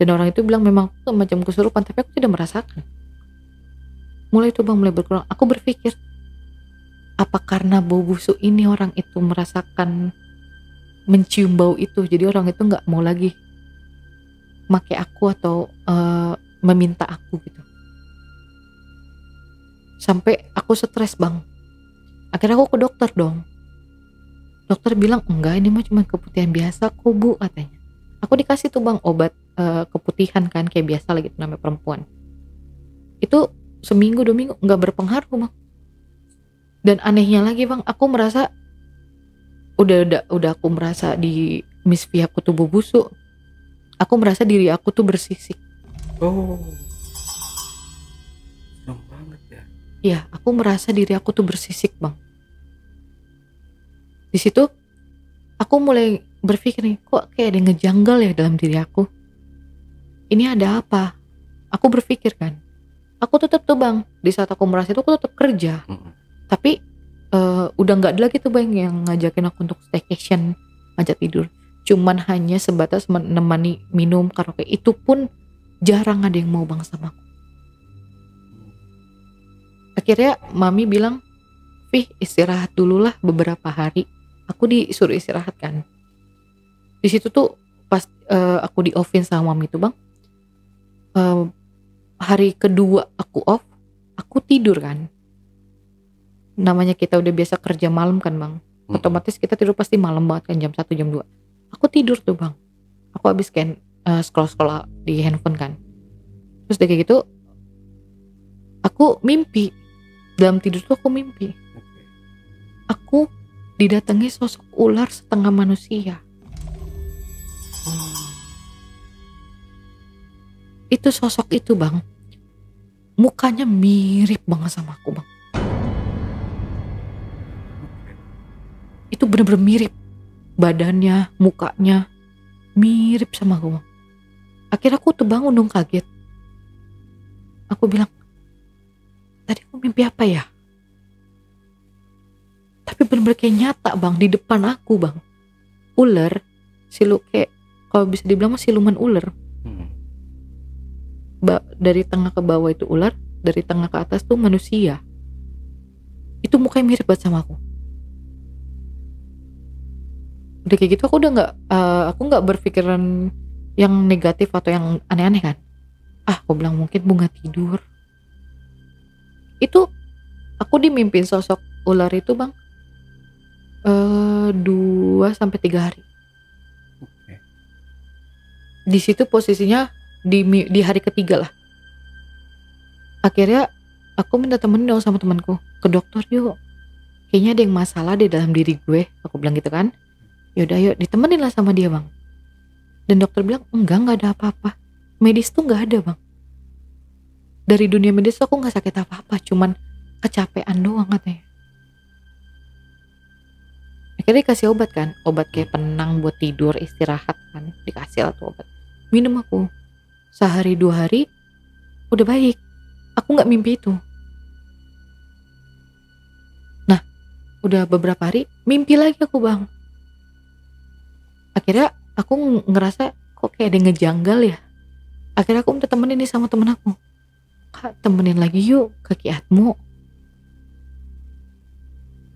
Dan orang itu bilang memang aku macam kesurupan, tapi aku tidak merasakan. Mulai itu bang, mulai berkurang. Aku berpikir, apa karena bau busuk ini orang itu merasakan mencium bau itu, jadi orang itu nggak mau lagi make aku atau meminta aku gitu. Sampai aku stres bang. Akhirnya aku ke dokter dong. Dokter bilang enggak, ini mah cuma keputihan biasa kok bu, katanya. Aku dikasih tuh bang obat keputihan kan, kayak biasa lagi gitu, namanya perempuan. Itu seminggu 2 minggu nggak berpengaruh bang. Dan anehnya lagi bang, aku merasa udah aku merasa di Miss V aku tuh bau busuk. Aku merasa diri aku tuh bersisik. Oh, serem banget ya. Iya, aku merasa diri aku tuh bersisik bang. Di situ aku mulai berpikir nih, kok kayak ada yang ngejanggal ya dalam diri aku. Ini ada apa? Aku berpikir kan. Aku tetap tuh bang, di saat aku merasa itu aku tetap kerja. Tapi udah nggak ada lagi tuh bang yang ngajakin aku untuk staycation, ngajak tidur. Cuman hanya sebatas menemani minum karaoke. Itu pun jarang ada yang mau bang sama aku. Akhirnya mami bilang, Vih istirahat dulu lah beberapa hari. Aku disuruh istirahat kan. Di situ tuh pas aku di offin sama mami tuh bang, hari kedua aku off, aku tidur kan. Namanya kita udah biasa kerja malam kan bang, otomatis kita tidur pasti malam banget kan, jam 1 jam 2. Aku tidur tuh bang, aku habis scroll di handphone kan. Terus kayak gitu aku mimpi. Dalam tidur tuh aku mimpi aku didatangi sosok ular setengah manusia. Itu sosok itu bang, mukanya mirip banget sama aku bang. Itu bener-bener mirip, badannya, mukanya mirip sama aku bang. Akhirnya aku tuh bangun dong kaget. Aku bilang, tadi aku mimpi apa ya? Tapi bener-bener kayak nyata bang, di depan aku bang. Ular, kayak kalau bisa dibilang siluman ular. Dari tengah ke bawah itu ular, dari tengah ke atas tuh manusia. Itu mukanya mirip banget sama aku. Udah kayak gitu aku udah aku nggak berpikiran yang negatif atau yang aneh-aneh kan. Aku bilang mungkin bunga tidur. Itu aku dimimpin sosok ular itu bang 2-3 hari. Di situ posisinya di hari ketiga lah. Akhirnya aku minta temenin dong sama temanku ke dokter yuk. Kayaknya ada yang masalah di dalam diri gue. Aku bilang gitu kan. Yaudah yuk ditemenin lah sama dia bang. Dan dokter bilang enggak ada apa-apa. Medis tuh nggak ada bang. Dari dunia medis tuh aku nggak sakit apa-apa. Cuman kecapean doang katanya. Akhirnya dikasih obat kan. Obat kayak penenang buat tidur, istirahat kan. Dikasih lah tuh obat. Minum aku. Sehari 2 hari udah baik. Aku gak mimpi itu. Nah udah beberapa hari mimpi lagi aku bang. Akhirnya aku ngerasa kok kayak ada yang ngejanggal ya. Akhirnya aku minta temenin nih sama temen aku. Kak temenin lagi yuk ke Ki Atmo.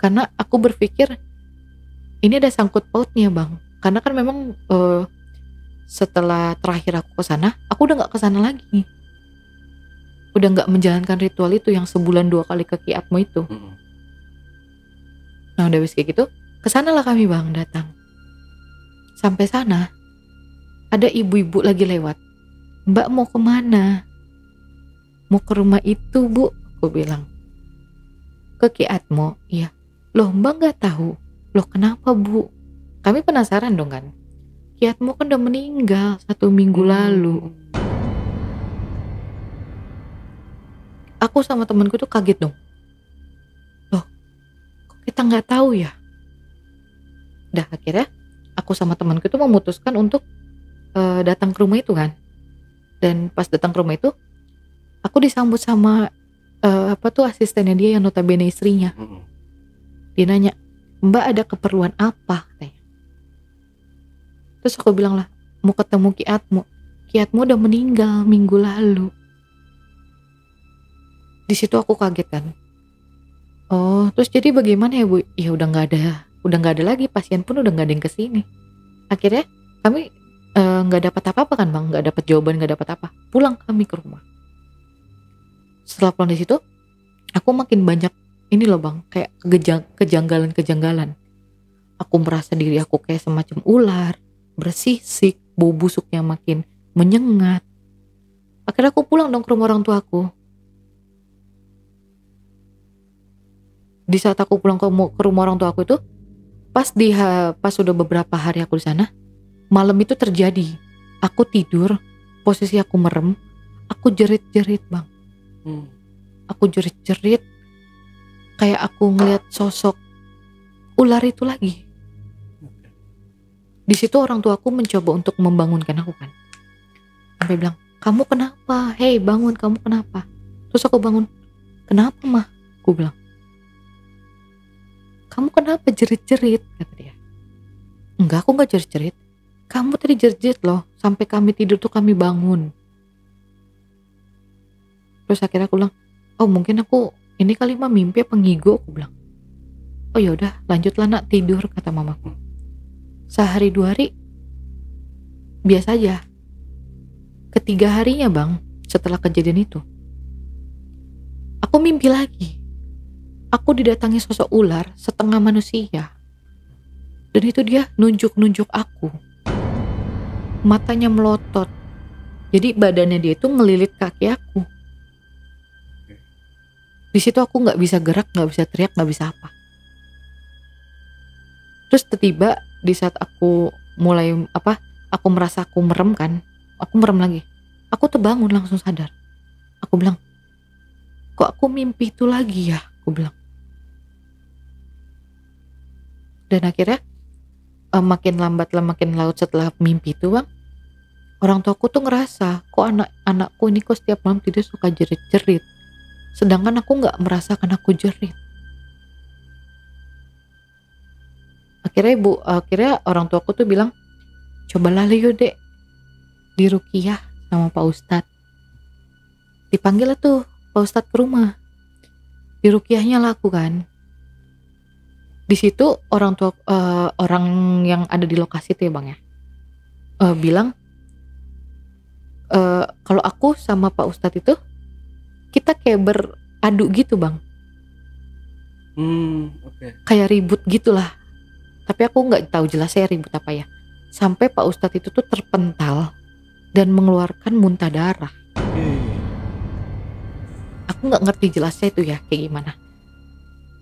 Karena aku berpikir ini ada sangkut pautnya bang. Karena kan memang setelah terakhir aku kesana, aku udah gak kesana lagi. Udah gak menjalankan ritual itu yang sebulan 2 kali ke Ki Atmo itu. Nah udah habis kayak gitu, kesanalah kami bang datang. Sampai sana, ada ibu-ibu lagi lewat. Mbak mau kemana? Mau ke rumah itu bu, aku bilang. Ke Ki Atmo, iya. Loh mbak gak tahu. Loh kenapa bu? Kami penasaran dong kan. Ki Atmo kan udah meninggal 1 minggu lalu. Aku sama temanku tuh kaget dong. Loh, kok kita nggak tahu ya? Dah akhirnya aku sama temanku tuh memutuskan untuk datang ke rumah itu kan. Dan pas datang ke rumah itu, aku disambut sama asistennya dia yang notabene istrinya. Dia nanya, Mbak ada keperluan apa? Katanya. Terus aku bilang lah, mau ketemu Ki Atmo. Ki Atmo udah meninggal minggu lalu. Di situ aku kaget kan. Oh, terus jadi bagaimana ya bu? Ya udah nggak ada lagi, pasien pun udah nggak ada yang kesini. Akhirnya kami nggak dapat apa-apa kan bang, nggak dapat jawaban, nggak dapat apa. Pulang kami ke rumah. Setelah pulang di situ, aku makin banyak ini loh bang, kayak kejanggalan. Aku merasa diri aku kayak semacam ular, bersisik, bau busuknya makin menyengat. Akhirnya aku pulang dong ke rumah orang tuaku. Di saat aku pulang ke rumah orang tua aku itu, pas udah beberapa hari aku di sana, malam itu terjadi. Aku tidur, posisi aku merem, aku jerit-jerit bang. Aku jerit-jerit, kayak aku ngeliat sosok ular itu lagi. Di situ orang tua aku mencoba untuk membangunkan aku kan. Sampai bilang, kamu kenapa? Hei bangun, kamu kenapa? Terus aku bangun, kenapa mah? Aku bilang, kamu kenapa jerit-jerit? Kata dia. Enggak, aku gak jerit-jerit. Kamu tadi jerit-jerit loh. Sampai kami tidur tuh kami bangun. Terus akhirnya aku bilang, oh mungkin aku ini kali mah mimpi apa ngigo, aku bilang. Oh yaudah lanjutlah nak tidur, kata mamaku. Sehari 2 hari biasa aja. Ketiga harinya bang, setelah kejadian itu, aku mimpi lagi. Aku didatangi sosok ular setengah manusia. Dan itu dia nunjuk-nunjuk aku. Matanya melotot. Jadi badannya dia itu ngelilit kaki aku. Di situ aku nggak bisa gerak, nggak bisa teriak, nggak bisa apa. Terus tiba di saat aku mulai aku merasa aku merem kan, aku merem lagi. Aku terbangun langsung sadar. Aku bilang, kok aku mimpi itu lagi ya? Aku bilang. Dan akhirnya makin lambat lah makin laut setelah mimpi itu bang, orang tuaku tuh ngerasa kok anakku ini kok setiap malam tidur suka jerit-jerit, sedangkan aku nggak merasakan aku jerit. Akhirnya orang tuaku tuh bilang, cobalah yuk dek diruqyah sama Pak Ustadz. Dipanggil lah tuh Pak Ustadz ke rumah, diruqyahnya lah aku kan. Di situ orang yang ada di lokasi tuh ya bang ya, bilang kalau aku sama Pak Ustadz itu kita kayak beradu gitu bang. Okay. Kayak ribut gitulah. Tapi aku nggak tahu jelasnya ribut apa ya. Sampai Pak Ustadz itu tuh terpental dan mengeluarkan muntah darah. Aku nggak ngerti jelasnya itu ya kayak gimana.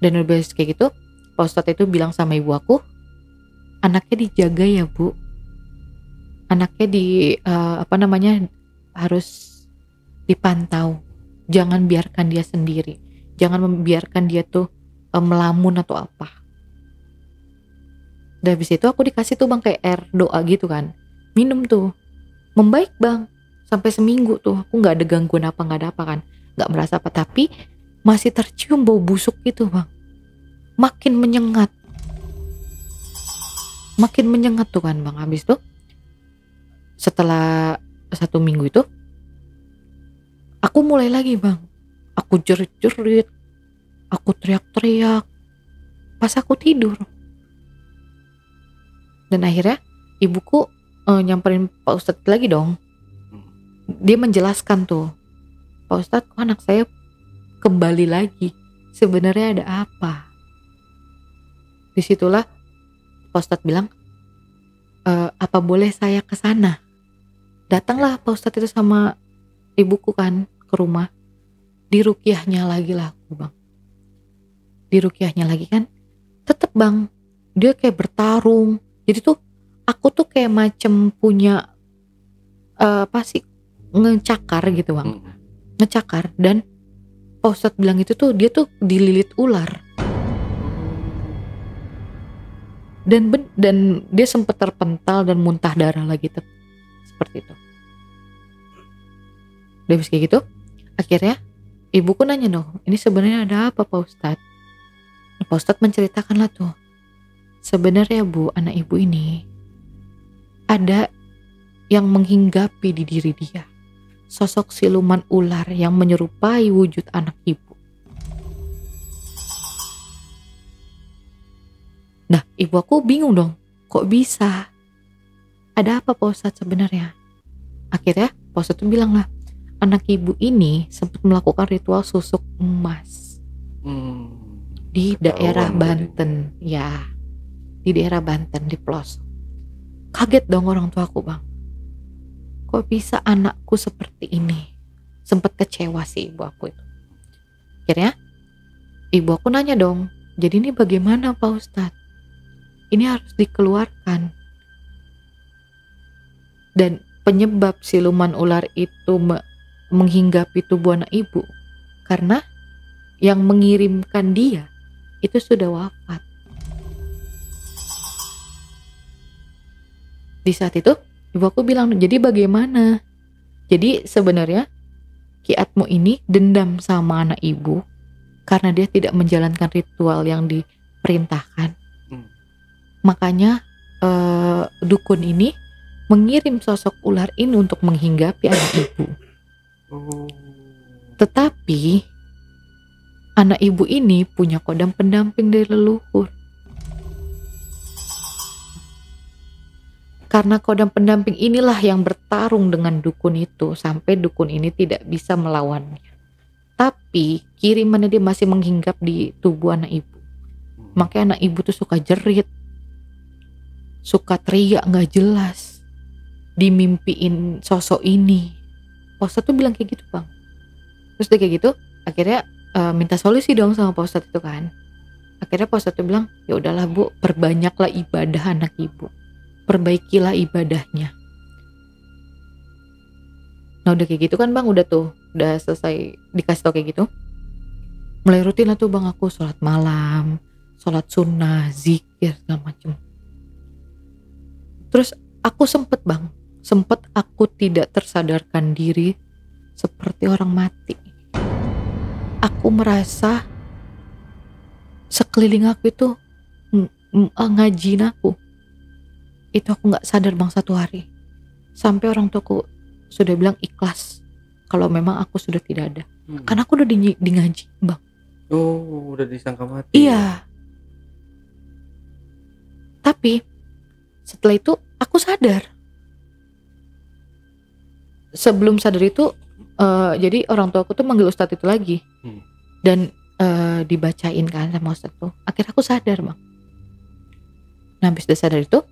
Dan udah kayak gitu, Pak Ustadz itu bilang sama ibu aku, anaknya dijaga ya bu. Anaknya harus dipantau. Jangan biarkan dia sendiri. Jangan membiarkan dia tuh melamun atau apa. Dan habis itu aku dikasih tuh bang kayak air doa gitu kan. Minum tuh. Membaik bang. Sampai seminggu tuh. Aku gak ada gangguan apa, gak ada apa kan. Gak merasa apa. Tapi masih tercium bau busuk gitu bang. Makin menyengat tuh kan bang. Habis itu setelah 1 minggu itu aku mulai lagi bang. Aku jerit-jerit, aku teriak-teriak pas aku tidur. Dan akhirnya ibuku nyamperin Pak Ustadz lagi dong. Dia menjelaskan tuh, Pak Ustadz kok anak saya kembali lagi, sebenarnya ada apa? Disitulah Pak Ustadz bilang, apa boleh saya ke sana? Datanglah Pak Ustadz itu sama ibuku kan ke rumah. Diruqyahnya lagi lah aku bang. Diruqyahnya lagi kan, tetep bang, dia kayak bertarung. Jadi tuh aku tuh kayak macem punya apa sih, ngecakar gitu bang, ngecakar. Dan Pak Ustadz bilang itu tuh dia tuh dililit ular. Dan dia sempat terpental dan muntah darah lagi tuh, seperti itu. Udah habis kayak gitu, akhirnya ibuku nanya dong, ini sebenarnya ada apa Pak Ustadz? Pak Ustadz menceritakan lah tuh, sebenarnya Bu, anak ibu ini ada yang menghinggapi di diri dia, sosok siluman ular yang menyerupai wujud anak ibu. Nah, ibu aku bingung dong, kok bisa? Ada apa Pak Ustadz sebenarnya? Akhirnya Pak Ustadz tuh bilang lah, anak ibu ini sempat melakukan ritual susuk emas di daerah Banten, ya, di daerah Banten di pelosok. Kaget dong orang tua aku bang, kok bisa anakku seperti ini? Sempat kecewa sih ibu aku itu. Akhirnya ibu aku nanya dong, jadi ini bagaimana Pak Ustadz? Ini harus dikeluarkan. Dan penyebab siluman ular itu menghinggapi tubuh anak ibu, karena yang mengirimkan dia itu sudah wafat. Di saat itu ibu aku bilang, jadi bagaimana? Jadi sebenarnya Ki Atmo ini dendam sama anak ibu karena dia tidak menjalankan ritual yang diperintahkan. Makanya dukun ini mengirim sosok ular ini untuk menghinggapi anak ibu. Tetapi anak ibu ini punya kodam pendamping dari leluhur. Karena kodam pendamping inilah yang bertarung dengan dukun itu sampai dukun ini tidak bisa melawannya. Tapi kirimannya dia masih menghinggap di tubuh anak ibu. Makanya anak ibu tuh suka jerit, suka teriak gak jelas, dimimpiin sosok ini. Pak Ustadz tuh bilang kayak gitu bang. Terus dia kayak gitu, akhirnya minta solusi dong sama Pak Ustadz itu kan. Akhirnya Pak Ustadz tuh bilang, ya udahlah Bu, perbanyaklah ibadah anak ibu, perbaikilah ibadahnya. Nah udah kayak gitu kan bang, udah selesai dikasih tau kayak gitu. Mulai rutin lah tuh bang aku sholat malam, sholat sunnah, zikir segala macem. Terus aku sempet aku tidak tersadarkan diri seperti orang mati. Aku merasa sekeliling aku itu ngajiin aku. Itu aku gak sadar bang satu hari. Sampai orang tuaku sudah bilang ikhlas kalau memang aku sudah tidak ada. Karena aku udah di ngaji bang. Oh, udah disangka mati. Iya. Tapi setelah itu aku sadar. Sebelum sadar itu jadi orang tua aku tuh manggil Ustadz itu lagi. Dan dibacain kan sama Ustadz tuh. Akhirnya aku sadar bang. Nah habis udah sadar itu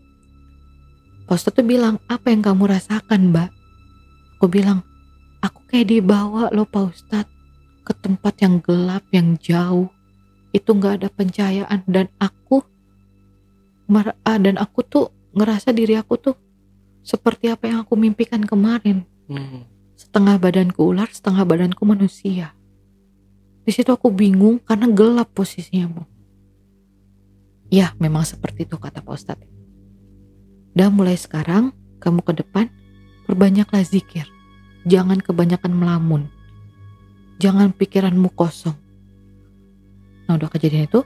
Pak Ustadz tuh bilang, apa yang kamu rasakan mbak? Aku bilang, aku kayak dibawa loh Pak Ustadz ke tempat yang gelap, yang jauh. Itu gak ada pencahayaan. Dan aku tuh ngerasa diri aku tuh seperti apa yang aku mimpikan kemarin. Setengah badanku ular, setengah badanku manusia. Di situ aku bingung karena gelap posisinya bang. Ya memang seperti itu kata Pak Ustadz. Dan mulai sekarang kamu ke depan perbanyaklah zikir. Jangan kebanyakan melamun. Jangan pikiranmu kosong. Nah udah kejadian itu,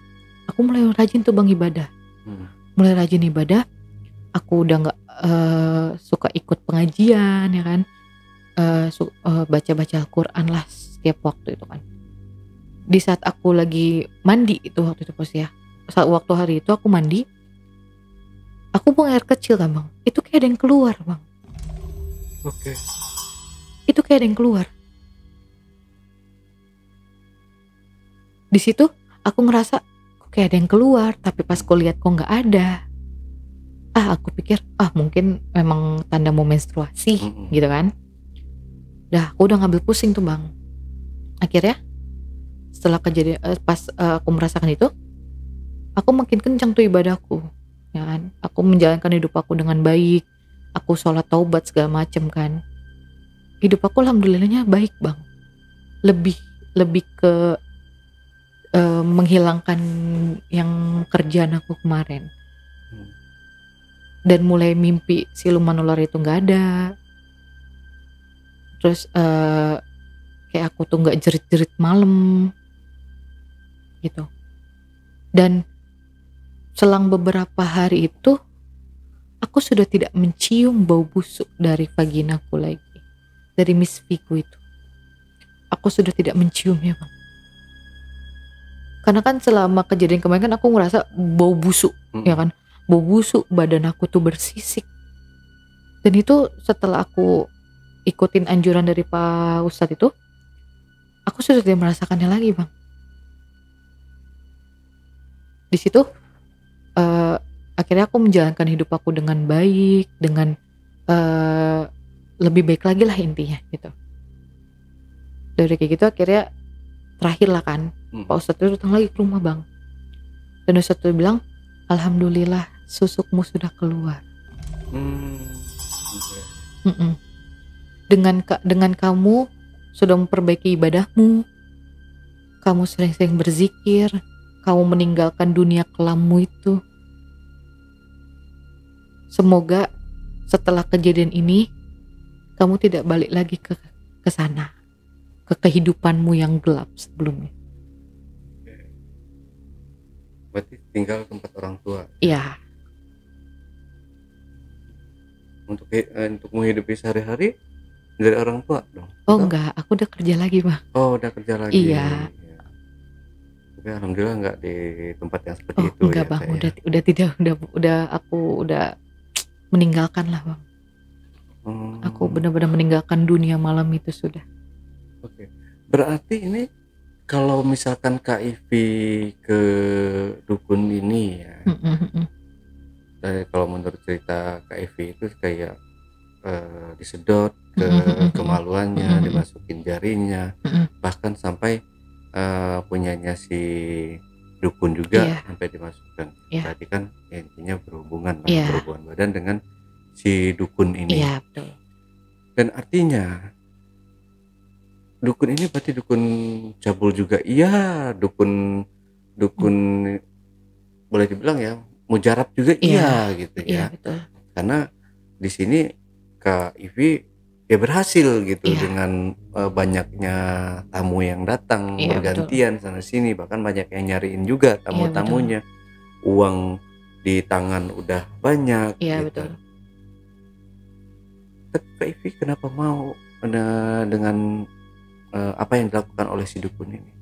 aku mulai rajin tuh bang ibadah. Mulai rajin ibadah. Aku udah gak suka ikut pengajian ya kan. Baca-baca Al-Quran lah setiap waktu itu kan. Di saat aku lagi mandi itu waktu itu pos ya. Saat waktu hari itu aku mandi. Aku buang air kecil kan bang. Itu kayak ada yang keluar bang. Oke. Itu kayak ada yang keluar. Di situ aku ngerasa kok kayak ada yang keluar, tapi pas aku lihat kok nggak ada. Aku pikir mungkin memang tanda mau menstruasi gitu kan. Aku udah ngambil pusing tuh bang. Akhirnya setelah kejadian pas aku merasakan itu, aku makin kencang tuh ibadahku, ya kan. Aku menjalankan hidup aku dengan baik, aku sholat taubat segala macem kan. Hidup aku alhamdulillahnya baik bang. Lebih ke menghilangkan yang kerjaan aku kemarin. Dan mulai mimpi siluman ular itu nggak ada. Terus kayak aku tuh nggak jerit-jerit malam gitu. Dan selang beberapa hari itu aku sudah tidak mencium bau busuk dari vaginaku lagi, dari Miss Viku itu. Aku sudah tidak menciumnya bang. Karena kan selama kejadian kemarin kan aku ngerasa bau busuk, ya kan, bau busuk, badan aku tuh bersisik. Dan itu setelah aku ikutin anjuran dari Pak Ustadz itu, aku sudah tidak merasakannya lagi bang. Di situ akhirnya aku menjalankan hidup aku dengan baik, dengan lebih baik lagi lah intinya gitu. Dari kayak gitu akhirnya terakhir lah kan, Pak Ustadz itu datang lagi ke rumah bang. Dan Ustadz itu bilang, alhamdulillah susukmu sudah keluar. Dengan kamu sudah memperbaiki ibadahmu, kamu sering-sering berzikir, kamu meninggalkan dunia kelammu itu. Semoga setelah kejadian ini kamu tidak balik lagi ke sana, ke kehidupanmu yang gelap sebelumnya. Berarti tinggal tempat orang tua. Iya. Untuk menghidupi sehari-hari dari orang tua dong? Enggak, aku udah kerja lagi bang. Udah kerja lagi. Iya. Tapi alhamdulillah nggak di tempat yang seperti itu. Enggak ya, bang, udah tidak, aku udah meninggalkan lah bang. Aku benar-benar meninggalkan dunia malam itu sudah. Oke. Berarti ini kalau misalkan Kak Ivi ke dukun ini ya, kalau menurut cerita Kak Ivi itu kayak disedot ke kemaluannya, dimasukin jarinya, bahkan sampai punyanya si dukun juga sampai dimasukkan. Berarti kan intinya berhubungan badan dengan si dukun ini. Iya betul. Dan artinya dukun ini berarti dukun cabul juga. Iya, dukun boleh dibilang ya mujarab juga gitu ya. Iya betul. Karena di sini Kak Ivi ya berhasil gitu dengan banyaknya tamu yang datang bergantian sana sini, bahkan banyak yang nyariin juga tamu-tamunya. Uang di tangan udah banyak gitu. Betul. Tapi Kak Ivi kenapa mau dengan apa yang dilakukan oleh si dukun ini?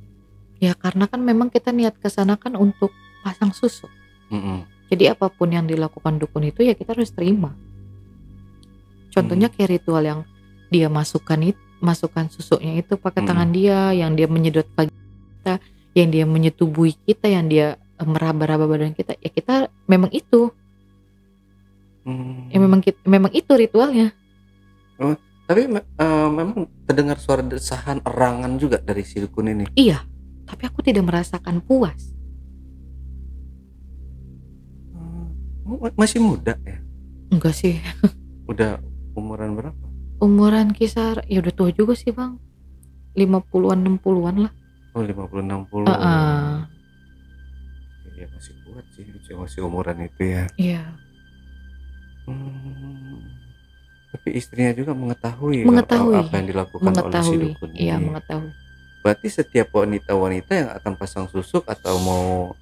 Ya karena kan memang kita niat ke sana kan untuk pasang susuk. Jadi apapun yang dilakukan dukun itu ya kita harus terima. Contohnya kayak ritual yang dia masukkan susuknya itu pakai tangan dia, yang dia menyedot pagi kita, yang dia menyetubuhi kita, yang dia meraba-raba badan kita, ya kita memang itu. Ya memang itu ritualnya. Tapi memang terdengar suara desahan erangan juga dari si dukun ini. Iya, tapi aku tidak merasakan puas. Masih muda ya? Enggak sih. Udah umuran berapa? Umuran kisar, ya udah tua juga sih bang, 50-an 60-an lah. 50-60. Ya masih kuat sih, masih umuran itu ya. Iya. Tapi istrinya juga mengetahui apa yang dilakukan oleh si dukun ini. Iya, mengetahui. Berarti setiap wanita yang akan pasang susuk atau mau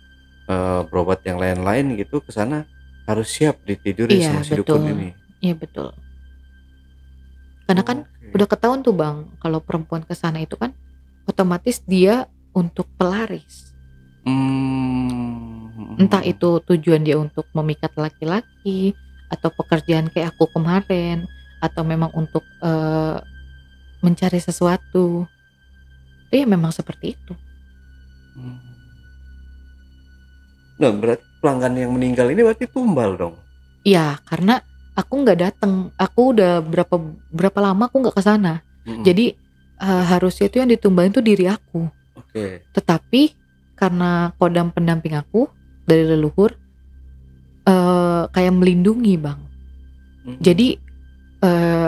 berobat yang lain-lain gitu ke sana harus siap ditidurin sama si dukun ini. Iya betul. Karena kan udah ketahuan tuh bang, kalau perempuan ke sana itu kan otomatis dia untuk pelaris. Entah itu tujuan dia untuk memikat laki-laki, atau pekerjaan kayak aku kemarin, atau memang untuk mencari sesuatu. Itu ya memang seperti itu. Nah, berarti pelanggan yang meninggal ini berarti tumbal dong. Iya, karena aku nggak datang. Aku udah berapa lama aku nggak ke sana. Jadi harusnya itu yang ditumbalin tuh diri aku. Oke. Tetapi karena kodam pendamping aku dari leluhur kayak melindungi, Bang. Jadi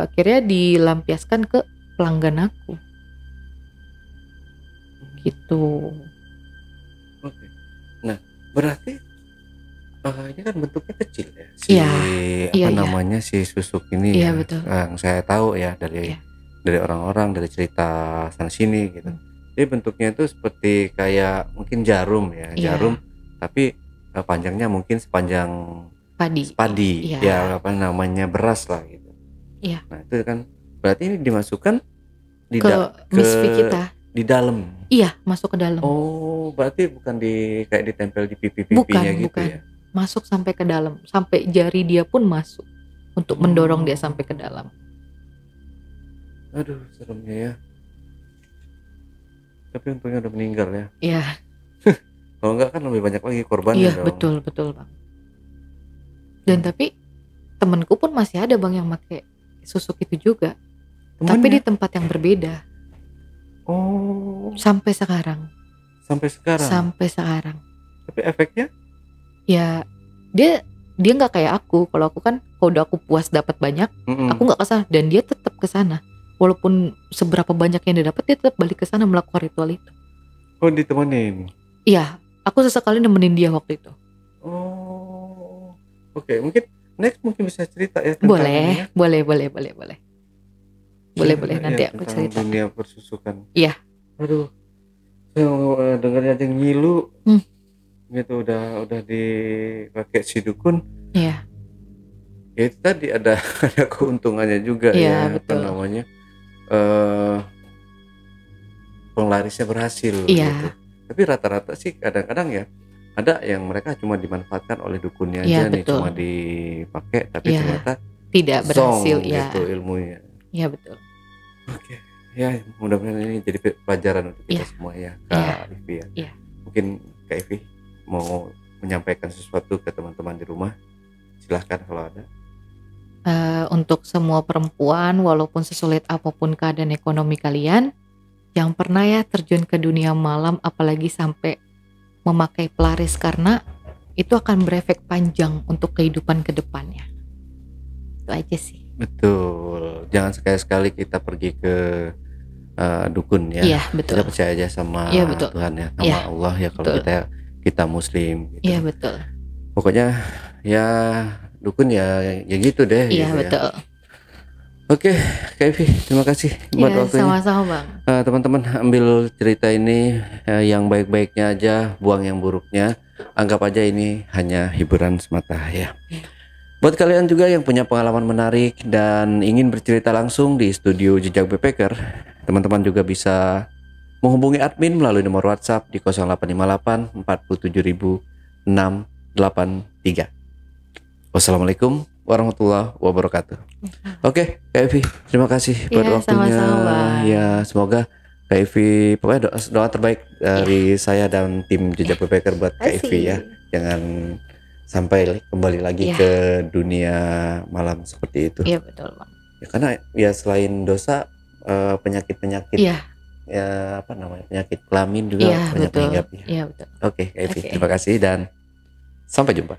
akhirnya dilampiaskan ke pelanggan aku. Gitu. Oke. Nah, berarti ini kan bentuknya kecil ya. Iya, iya. Namanya si susuk ini Iya, ya. betul. Yang saya tahu ya dari orang-orang, dari cerita sana sini gitu. Jadi bentuknya itu seperti kayak mungkin jarum ya, jarum tapi panjangnya mungkin sepanjang padi. Ya apa namanya, beras lah gitu. Iya. Nah, itu kan berarti ini dimasukkan ke misfi kita. Di dalam. Iya, masuk ke dalam. Oh, berarti bukan kayak ditempel di pipi-pipinya gitu bukan. ya? Masuk sampai ke dalam, sampai jari dia pun masuk untuk mendorong dia sampai ke dalam. Aduh, seremnya ya. Tapi untungnya udah meninggal ya. Iya. Kalau enggak kan lebih banyak lagi korbannya. Iya, betul Bang. Dan tapi temenku pun masih ada, Bang, yang pakai susuk itu juga. Temennya? Tapi di tempat yang berbeda. Oh. Sampai sekarang. Sampai sekarang. Tapi efeknya? Ya, dia nggak kayak aku. Kalau aku kan, kalau udah aku puas dapat banyak, aku nggak kesana. Dan dia tetap kesana. Walaupun seberapa banyak yang dia dapat, dia tetap balik ke sana melakukan ritual itu. Oh, ditemenin? Iya, aku sesekali nemenin dia waktu itu. Oh, oke. Mungkin next bisa cerita ya tentang boleh. Boleh, nanti aku cerita. Dunia persusukan. Iya. Aduh, saya dengarnya aja ngilu. Gitu udah dipakai si dukun. Iya. Ya itu tadi ada keuntungannya juga ya. Betul. Apa namanya? Penglarisnya berhasil. Iya. Gitu. Tapi rata-rata sih kadang-kadang ya ada yang mereka cuma dimanfaatkan oleh dukunnya aja nih, cuma dipakai tapi ternyata tidak berhasil gitu ilmunya. Iya, betul. Oke. Ya, mudah-mudahan ini jadi pelajaran untuk kita semua ya, Kak Ivi ya. Iya. Mungkin Kak Ivi mau menyampaikan sesuatu ke teman-teman di rumah. Silahkan kalau ada. Untuk semua perempuan, walaupun sesulit apapun keadaan ekonomi kalian, yang pernah ya terjun ke dunia malam, apalagi sampai memakai pelaris, karena itu akan berefek panjang untuk kehidupan kedepannya. Itu aja sih. Betul. Jangan sekali-sekali kita pergi ke dukun ya. Iya, betul. Kita percaya aja sama Tuhan ya, sama Allah ya, kalau kita Muslim gitu. Iya, betul. Pokoknya ya dukun ya gitu deh. Iya, gitu betul. Ya. Oke, Kak Ivi, terima kasih buat waktunya. Sama-sama, Bang. Teman-teman, ambil cerita ini yang baik-baiknya aja, buang yang buruknya. Anggap aja ini hanya hiburan semata ya. Buat kalian juga yang punya pengalaman menarik dan ingin bercerita langsung di studio Jejak Backpacker, teman-teman juga bisa menghubungi admin melalui nomor WhatsApp di 0858 47683. Wassalamualaikum warahmatullahi wabarakatuh. Oke, Kak Evi, terima kasih buat waktunya. Sama-sama. Ya, semoga Kak Evi, pokoknya doa terbaik dari saya dan tim Jejak Backpacker buat Kak Evi ya. Jangan sampai kembali lagi ke dunia malam seperti itu. Iya, betul, Bang. Ya, karena ya selain dosa, penyakit-penyakit ya apa namanya, penyakit kelamin juga banyak menghinggapi. Iya, betul. Oke, Kak Evi, terima kasih dan sampai jumpa.